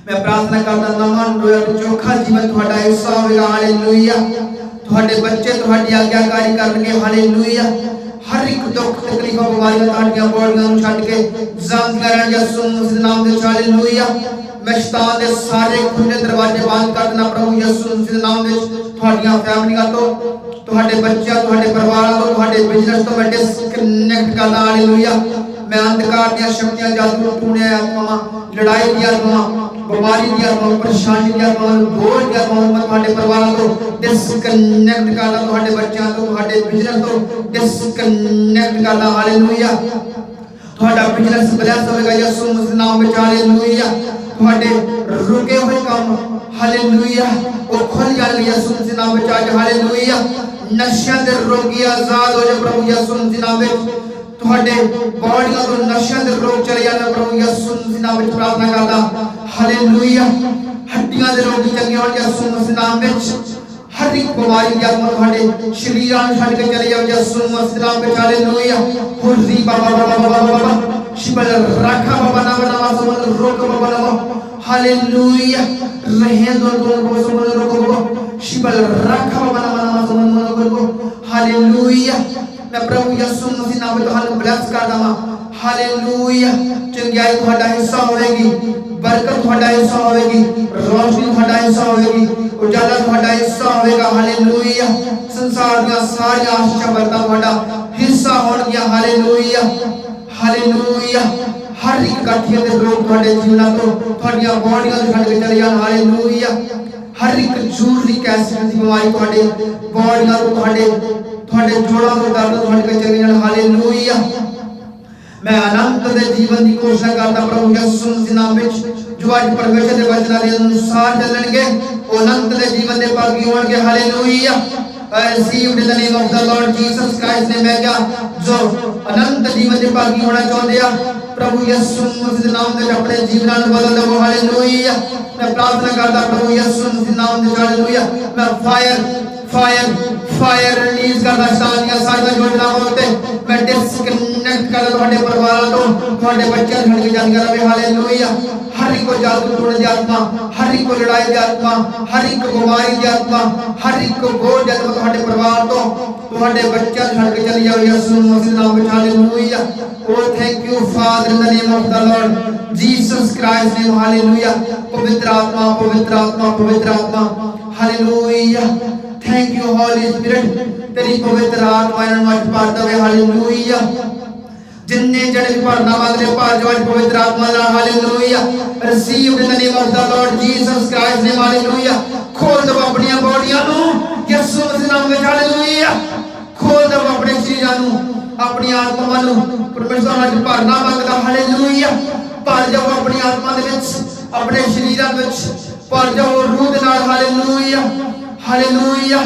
मैं प्रार्थना करदा नवां रोया चोखा जीवन तुहाडा हिस्सा होवेगा, हालेलुया। तुहाडे बच्चे तुहाडी आज्ञाकारी करनगे, हालेलुया। हर एक दुख तकलीफां बीमारियां तुहाडीਆਂ बॉडीਆਂ ਨੂੰ ਛੱਡ ਕੇ ਜ਼ਾਂਦੀਆਂ ਰਹਿਣ, ਯਿਸੂ ਮਸੀਹ ਦੇ ਨਾਮ ਵਿੱਚ, ਹਾਲੇਲੂਇਆ। मैं शैतान दे सारे खुले दरवाजे बंद कर देना प्रभु यीशु मसीह दे नाम विच। तुहाडीਆਂ फैमिलीਆਂ तो, तुहाडे बच्चों, तुहाडे परिवारां तो, तुहाडे बिजनेस तो मैं डिस्कनेक्ट करदा, हालेलुया। मैं अंधकार दी शक्तियां, जादू टूणे आत्मावां, लड़ाई दी आत्मावां, बीमारी दी आत्मावां, परेशानी दी आत्मावां, बोझ दी आत्मावां मैं तुहाडे परिवारां तो डिस्कनेक्ट करदा, तुहाडे बच्चों तो, तुहाडे बिजनेस तो डिस्कनेक्ट करदा, हालेलुया। तुहाडा बिजनेस ब्लेस होवेगा यीशु मसीह दे नाम विच, हालेलुया। तुहाडे रुके हुए काम, हालेलुया, वो खुल जाणगे यीशु मसीह दे नाम विच आज, हालेलुया। नशे दे रोगी आजाद हो जाए प्रभु यीशु मसीह दे नाम विच। तुहाडे बॉडीਆਂ ਤੋਂ नशे दे रोग चले जाण प्रभु यीशु मसीह दे नाम विच प्रार्थना करदा, हालेलुया। हड्डियां दे रोगी चंगे होण यीशु मसीह दे नाम विच। हर एक बीमारी दी आत्मा तुहाडे शरीरां ਨੂੰ ਛੱਡ के चले जाओ यीशु मसीह दे नाम विच, हालेलुया। हुर्री बाबा बाबा बाबा शिबल रखा बाबा ना बना समझ रोक बाबा ना, हालेलुया। रहे दो को समझ रोको शिबल रखा बाबा ना बना समझ रोको, हालेलुया। मैं प्रभु यीशु मसीह नाम में तुहानू ब्लेस करदा वां, हालेलुया। चंगाई तुहाडा हिस्सा होवेगी, बरकत तुहाडा हिस्सा होवेगी, रोशनी तुहाडा हिस्सा होवेगी, उजाला तुहाडा हिस्सा होवेगा, हालेलुया। संसार दी सारी आशीषां बरकतां तुहाडा हिस्सा होणगीਆਂ, हालेलुया, हालेलुया। हर एक काठियां दे रोग तुहाडे जीवनां तो, तुहाडीਆਂ बॉडीਆਂ ਤੋਂ ਛੱਡ ਕੇ ਚਲੇ ਜਾਣ, हालेलुया। हर एक झूठ दी कैंसर दी बीमारी तुहाडे बॉडीਆਂ ਤੋਂ, तुहाडे ਤੁਹਾਡੇ ਜੋੜਾਂ ਤੋਂ ਦਰਦ ਤੁਹਾਡੇ ਵਿੱਚ ਚਲੇ ਜਾਣ। ਹਾਲੇਲੂਇਆ। मैं अनंत दे जीवन की घोषणा करता प्रभु यीशु मसीह नाम विच जो आज परमेश्वर के वचन के अनुसार चलणगे ओ अनंत दे जीवन दे भागी होणगे। Hallelujah. I received in the name of the Lord Jesus Christ ने मैं क्या जो अनंत जीवन के भागी होना चाहते हैं प्रभु यीशु मसीह नाम दे अपने जीवन ਨੂੰ बदल दो। हालेलुया। मैं प्रार्थना करता प्रभु यीशु मसीह नाम दे। हालेलुया। मैं फायर रिलीज करना चाहता हूं सारी योजनाओं ते मैं डिस्कनेक्ट कर ਤੁਹਾਡੇ ਪਰਿਵਾਰਾਂ ਤੋਂ ਤੁਹਾਡੇ ਬੱਚਿਆਂ ਨੂੰ ਛੱਡ ਕੇ ਜਾਣ ਕਰਾਂਗੇ। ਹਾਲੇਲੂਇਆ। हर एक को जादू तोड़ने की आत्मा, हर एक को लड़ाई की आत्मा, हर एक को बीमारी की आत्मा, हर एक को बोझ की आत्मा तुम्हारे परिवार तो तुम्हारे बच्चे छड़ के चली जाओ यीशु मसीह नाम में। हालेलुया। Oh thank you father in the name of the Lord Jesus Christ name. हालेलुया। पवित्र आत्मा, पवित्र आत्मा, पवित्र आत्मा। हालेलुया। थैंक यू होली स्पिरिट तेरी पवित्र आत्मा इन्हें आज भर दे। हालेलुया। जिन्ने जने भी भरना मांगते भर जाओ पवित्र आत्मा ना। Hallelujah. Received in the name of the Lord Jesus Christ name. Hallelujah. खोल दो अपनी बॉडियां नु यीशु मसीह नाम में। हालेलुया। खोल दो अपने शरीरां नु अपनी आत्मा नु परमेश्वर आज भरना मांगदा। हालेलुया। भर जाओ अपनी आत्मा दे विच अपने शरीरां विच भर जाओ रूह दे नाल। Hallelujah. Hallelujah.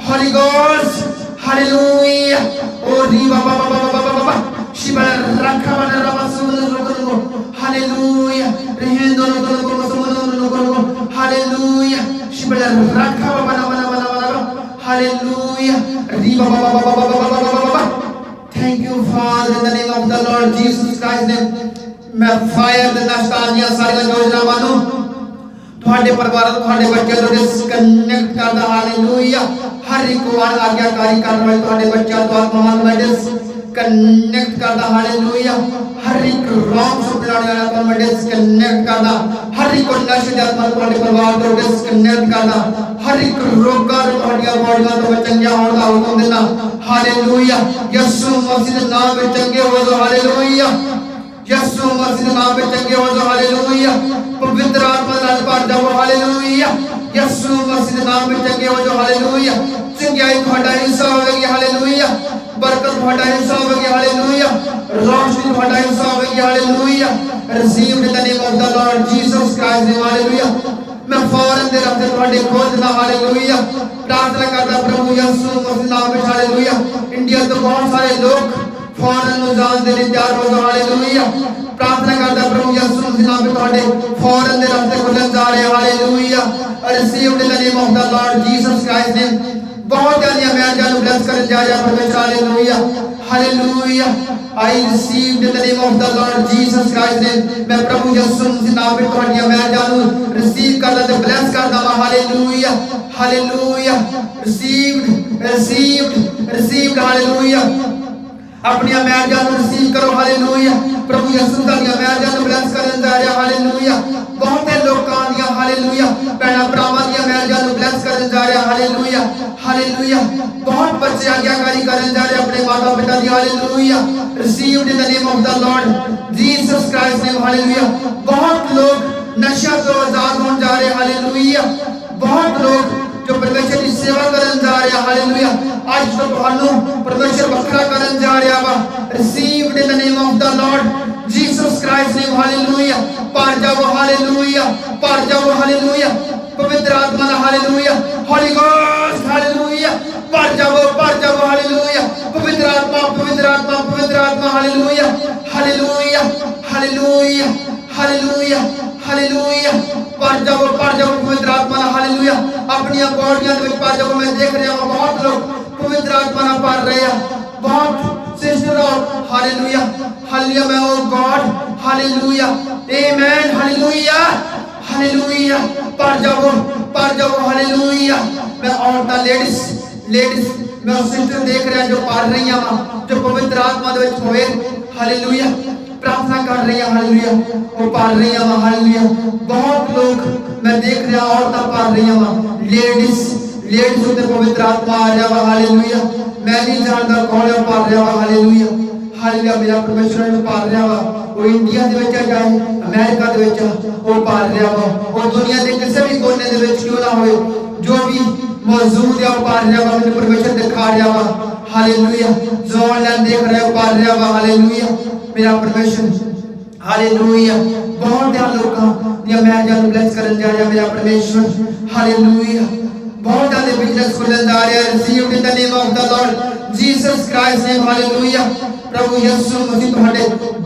Holy ghost. Hallelujah. ओ री बाबा बाबा बाबा बाबा शिबला रखा बना रबा सुनो। हालेलुया। रहन दोनों दोनों को सुनो। हालेलुया। शिबला रखा बना बना बना बना। हालेलुया। री बाबा बाबा बाबा बाबा। Thank you father in the name of the Lord Jesus Christ name. मैं फायर दे नस्तानिया सारी योजना मानो ਤੁਹਾਡੇ ਪਰਿਵਾਰਾਂ ਤੋਂ ਤੁਹਾਡੇ ਬੱਚਿਆਂ ਨੂੰ ਡਿਸਕਨੈਕਟ ਕਰਦਾ। ਹਾਲੇਲੂਇਆ। ਹਰ ਇੱਕ ਵਾਰ ਆਗਿਆਕਾਰੀ ਕਰਨ ਵਾਲੇ ਤੁਹਾਡੇ ਬੱਚਿਆਂ ਤੋਂ ਆਤਮਾ ਨੂੰ ਡਿਸਕਨੈਕਟ ਕਰਦਾ। ਹਾਲੇਲੂਇਆ। ਹਰ ਇੱਕ ਰੋਂਗ ਸੁਪਨੇ ਵਾਲਾ ਤੋਂ ਮੈਂ ਡਿਸਕਨੈਕਟ ਕਰਦਾ। ਹਰ ਇੱਕ ਨਸ਼ੇ ਦੀ ਆਤਮਾ ਤੁਹਾਡੇ ਪਰਿਵਾਰ ਤੋਂ ਡਿਸਕਨੈਕਟ ਕਰਦਾ। ਹਰ ਇੱਕ ਰੋਗਾਂ ਤੋਂ ਤੁਹਾਡੀਆਂ ਬੋਡੀਆਂ ਤੋਂ ਮੈਂ ਚੰਗਿਆ ਹੋਣ ਦਾ ਹੁਕਮ ਦਿੰਦਾ। ਹਾਲੇਲੂਇਆ। ਯਿਸੂ ਮਸੀਹ ਦੇ ਨਾਮ ਵਿੱਚ ਚੰਗੇ ਹੋ ਜਾਓ। ਹਾਲੇਲੂਇਆ। यीशु मसीह के नाम में चंगे हो जाओ। हालेलुया। पवित्र आत्मा नाल भर जाओ। हालेलुया। यीशु मसीह के नाम में चंगे हो जाओ। हालेलुया। चंगाई ਤੁਹਾਡਾ ਹਿੱਸਾ ਹੋਵੇਗੀ। ਹਾਲੇਲुया। बरकत ਤੁਹਾਡਾ ਹਿੱਸਾ ਹੋਵੇਗੀ। ਹਾਲੇਲुया। रोशनी ਤੁਹਾਡਾ ਹਿੱਸਾ ਹੋਵੇਗੀ। Hallelujah. Received in the name of the Lord Jesus Christ name. Hallelujah. मैं फौरन दे रस्ते ਤੁਹਾਡੇ ਖੋਲ ਦਿੰਦਾ। हालेलुया। प्रार्थना करता प्रभु यीशु मसीह नाम में। हालेलुया। इंडिया तो बहुत सारे लोग फौरन जान दे लिए तैयार हो जाओ। हालेलुया। प्रार्थना करता प्रभु यीशु मसीह नाम में ਤੁਹਾਡੇ फौरन दे रास्ते खुलन जा रहे। Hallelujah. Received in the name of the Lord Jesus Christ name. बहुत ज्यादा मैं जान ब्लेस कर जा रहा परमेश्वर। Hallelujah. Hallelujah. I received in the name of the Lord Jesus Christ name. मैं प्रभु यीशु मसीह नाम में ਤੁਹਾਡੀਆਂ मैं जान रिसीव करदा ते ब्लेस करदा वा। Hallelujah. Hallelujah. Received received received. Hallelujah. अपनी मैरिजां ਨੂੰ रिसीव करो। हालेलुया। प्रभु यीशु ਦੀਆਂ ਮੈਰਿਜਾਂ ਨੂੰ ਬਲੈਸ ਕਰਨ ਜਾ ਰਿਹਾ। हालेलुया। ਬਹੁਤੇ ਲੋਕਾਂ ਦੀਆਂ हालेलुया ਭੈਣਾਂ ਭਰਾਵਾਂ ਦੀਆਂ ਮੈਰਿਜਾਂ ਨੂੰ ਬਲੈਸ ਕਰਨ ਜਾ ਰਿਹਾ। हालेलुया। हालेलुया। बहुत बच्चे आज्ञाकारी ਕਰਨ ਜਾ ਰਹੇ ਆਪਣੇ ਮਾਤਾ ਪਿਤਾ ਦੀ। Hallelujah. Received in the name of the Lord Jesus Christ name. Hallelujah. बहुत लोग नशा ਤੋਂ आजाद होने जा रहे। हालेलुया। बहुत लोग जो परमेश्वर की सेवा करन जा रहे। हालेलुया। आज तो ਤੁਹਾਨੂੰ परमेश्वर ਵੱਖਰਾ ਕਰਨ ਜਾ ਰਿਹਾ ਵਾ। Received in the name of the Lord Jesus Christ name. Hallelujah. भर जाओ। हालेलुया। भर जाओ। हालेलुया। पवित्र आत्मा ना। हालेलुया। Holy ghost. हालेलुया। भर जाओ। भर जाओ। हालेलुया। पवित्र आत्मा, पवित्र आत्मा, पवित्र आत्मा। Hallelujah. Hallelujah. Hallelujah. Hallelujah. Hallelujah. भर जाओ। भर जाओ पवित्र आत्मा ना। हालेलुया। अपनी बॉडियां दे विच भर जाओ। मैं देख रहा हूं बहुत लोग पवित्र आत्मा ना भर रहे हैं। बहुत सिस्टर और हालेलुया। हालेलुया। मैं ओ गॉड। हालेलुया। आमेन। हालेलुया। हालेलुया। भर जाओ। भर जाओ। हालेलुया। मैं औरतां लेडीज मैं उस सिस्टर देख रहा जो भर रही हैं जो पवित्र आत्मा दे विच होवे। हालेलुया। प्रार्थना कर रही है। हालेलुया। वो भर रही हैं। हालेलुया। बहुत लोग मैं देख रहा औरतां भर रही हैं। लेडीज उते पवित्र आत्मा आ रहा वा। हालेलुया। मैं नहीं जानता कौन है भर रहा वा। हालेलुया। हालेलुया। मेरा परमेश्वर ने भर रहा वा। वो इंडिया दे विच जाए अमेरिका दे विच वो भर रहा वा। वो दुनिया के किसी भी कोने दे विच क्यों ना होवे जो भी मौजूद है पा रहा वा मैंने परमेश्वर दिखा रहा वा हालेलुया जो ऑनलाइन देख रहे हो पा रहा वा हालेलुया मेरा परमेश्वर हालेलुया बहुत ध्यान लोगों दिया मैं जान ब्लेस करने जा रहा मेरा परमेश्वर हालेलुया बहुत ज़्यादा बिजनेस खुलने जा रहा है received in the name of the Lord Jesus Christ name hallelujah प्रभु यीशु मसीह तुम्हारे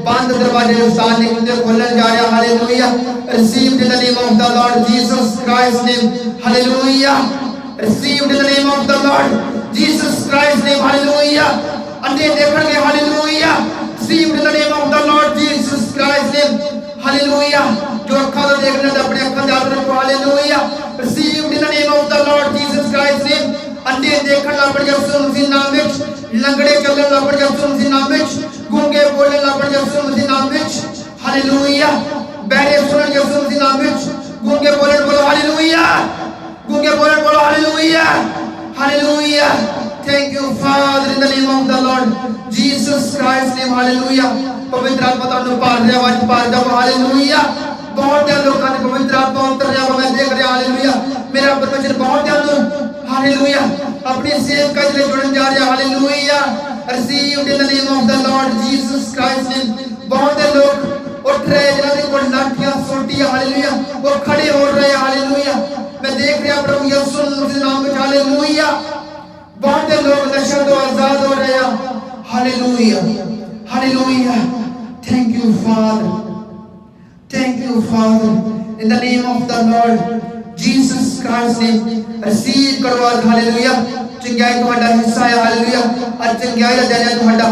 बंद दरवाजे स्थान निकलते खोलने जा रहा hallelujah received in the name of the Lord Jesus Christ name hallelujah received in the name of the Lord Jesus Christ name hallelujah अंधे देखेंगे hallelujah received in the name of the Lord Jesus Christ name hallelujah जो अखां तो देखने दा अपने अखां याद रखो hallelujah received in the name of the Lord Jesus Christ name अंधे देखण लग पड़ यीशु मसीह नाम विच लंगड़े चलण लग पड़ यीशु मसीह नाम विच गूंगे बोलण लग पड़ यीशु मसीह नाम विच हालेलुया बहरे सुनण यीशु मसीह नाम विच गूंगे बोलण बोलो हालेलुया गूंगे बोलण बोलो hallelujah hallelujah thank you father in the name of the Lord Jesus Christ name हालेलुया पवित्र आत्मा ਤੁਹਾਨੂੰ ਪਾਰ ਰਿਹਾ ਵਾਜ ਪਾਰ ਦਾ ਹਾਲੇਲੂਇਆ ਬਹੁਤ ਦੇ ਲੋਕਾਂ ਨੇ ਪਵਿੱਤਰ ਆਤਮਾ ਉਤਰ ਰਿਹਾ ਮੈਂ ਦੇਖ ਰਿਹਾ ਹਾਲੇਲੂਇਆ ਮੇਰਾ ਪਰਮੇਸ਼ਰ ਬਹੁਤ ਦੇ ਹਾਲੇਲੂਇਆ ਆਪਣੀ ਸੇਵ ਕਾਜ ਲਈ ਜੁੜਨ ਜਾ ਰਿਹਾ hallelujah received in the name of the Lord Jesus Christ name ਬਹੁਤ ਦੇ ਲੋਕ ਉੱਠ ਰਹੇ ਜਿਨ੍ਹਾਂ ਦੇ ਕੋਲ ਲਾਠੀਆਂ ਸੋਟੀਆਂ ਹਾਲੇਲੂਇਆ ਉਹ ਖੜੇ ਹੋ ਰਹੇ ਹਾਲੇਲੂਇਆ ਮੈਂ ਦੇਖ ਰਿਹਾ ਪ੍ਰਭੂ ਯਿਸੂ ਮਸੀਹ ਦੇ ਨਾਮ ਵਿੱਚ ਹਾਲੇਲੂਇਆ बहुत से लोग नशे तो आजाद हो रहे हैं hallelujah hallelujah thank you father in the name of the Lord Jesus Christ name receive करो आज हालेलुया चंगाई तुम्हारा हिस्सा है हालेलुया आज चंगाई दा देना तुम्हारा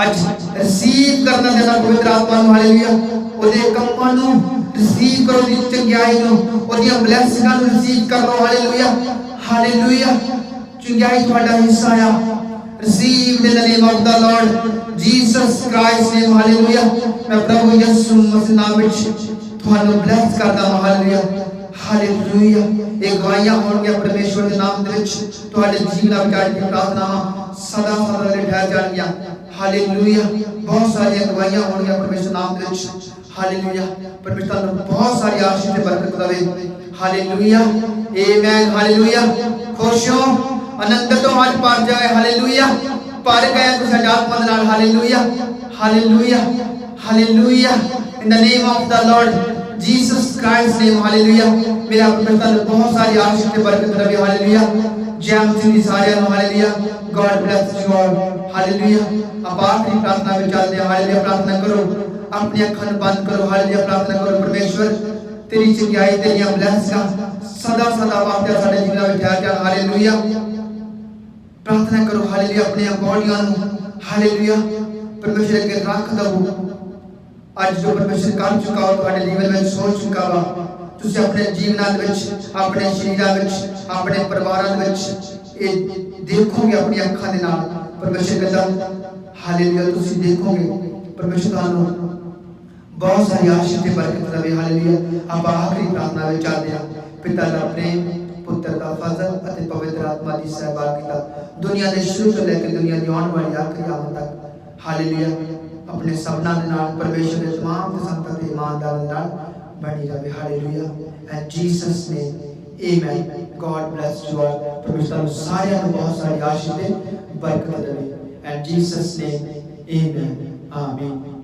आज रिसीव करना देना पवित्र आत्मा नु हालेलुया ओदे कंमां नु रिसीव करो दी चंगाई नु ओदी ब्लेसिंगां नु रिसीव करो हालेलुया हालेलुया चंगाई तुम्हारा हिस्सा है received in the name of the Lord Jesus Christ name hallelujah मैं प्रभु यीशु मसीह नाम विच ਤੁਹਾਨੂੰ ਬਲੈਸ ਕਰਦਾ ਹਾਂ ਹਾਲੇਲੂਇਆ ਹਾਲੇਲੂਇਆ ਇਹ ਗਵਾਹੀਆਂ ਹੋਣਗੀਆਂ ਪਰਮੇਸ਼ਵਰ ਦੇ ਨਾਮ ਦੇ ਵਿੱਚ ਤੁਹਾਡੇ ਜੀਵਨ ਵਿੱਚ ਅੱਜ ਦੀ ਪ੍ਰਾਰਥਨਾਵਾਂ ਸਦਾ ਸਦਾ ਲਈ ਠਹਿਰ ਜਾਣਗੀਆਂ ਹਾਲੇਲੂਇਆ ਬਹੁਤ ਸਾਰੀਆਂ ਗਵਾਹੀਆਂ ਹੋਣਗੀਆਂ ਪਰਮੇਸ਼ਵਰ ਨਾਮ ਦੇ ਵਿੱਚ ਹਾਲੇਲੂਇਆ ਪਰਮੇਸ਼ਵਰ ਤੁਹਾਨੂੰ ਬਹੁਤ ਸਾਰੀ ਆਸ਼ੀष ਤੇ ਬਰਕਤ ਦੇਵੇ ਹਾਲੇਲੂਇਆ ਆਮੇਨ ਹਾਲੇਲੂਇਆ खुश हो आनंद तो आज पार जाए हालेलुया पार गए तो सजात मन नाल hallelujah hallelujah hallelujah in the name of the Lord Jesus Christ name hallelujah मेरा परमेश्वर बहुत सारी आशीष ते बरकत रहे हालेलुया जैम जी सारे नु hallelujah God bless you all hallelujah अब आखिरी प्रार्थना में चलते हैं हालेलुया प्रार्थना करो अपनी आंखें बंद करो हालेलुया प्रार्थना करो परमेश्वर तेरी चंगाई तेरी ब्लेसिंग सदा सदा वास्ते साडे जीवन में ठहर जान हालेलुया प्रार्थना करो हालेलुया अपने बॉडियां हालेलुया परमेश्वर के रख दो आज जो परमेश्वर कर चुका हो तुम्हारे जीवन में सोच चुका वा तुसी अपने जीवनां दे विच अपने शरीरां विच अपने परिवारां दे विच ये देखोगे अपनी अखां दे नाल परमेश्वर कहता हालेलुया तुसी देखोगे परमेश्वर ਤੁਹਾਨੂੰ बहुत सारी आशीष ते बरकत देवे हालेलुया अब आखिरी प्रार्थना में चलते हैं पिता दा प्रेम पुत्र दा फजल अते पवित्र आत्मा दी सहभागिता दुनिया दे शुरू तो लेकर दुनिया दी आने वाली आखिरी आमद तक हालेलुया अपने सबना दे नाल परमेश्वर दे तमाम संतां ते ईमानदारां दे नाल बनी रहे hallelujah and Jesus name amen God bless you all परमेश्वर सारियां नु बहुत सारी आशीष ते बरकत देवे एंड जीसस नेम आमेन आमीन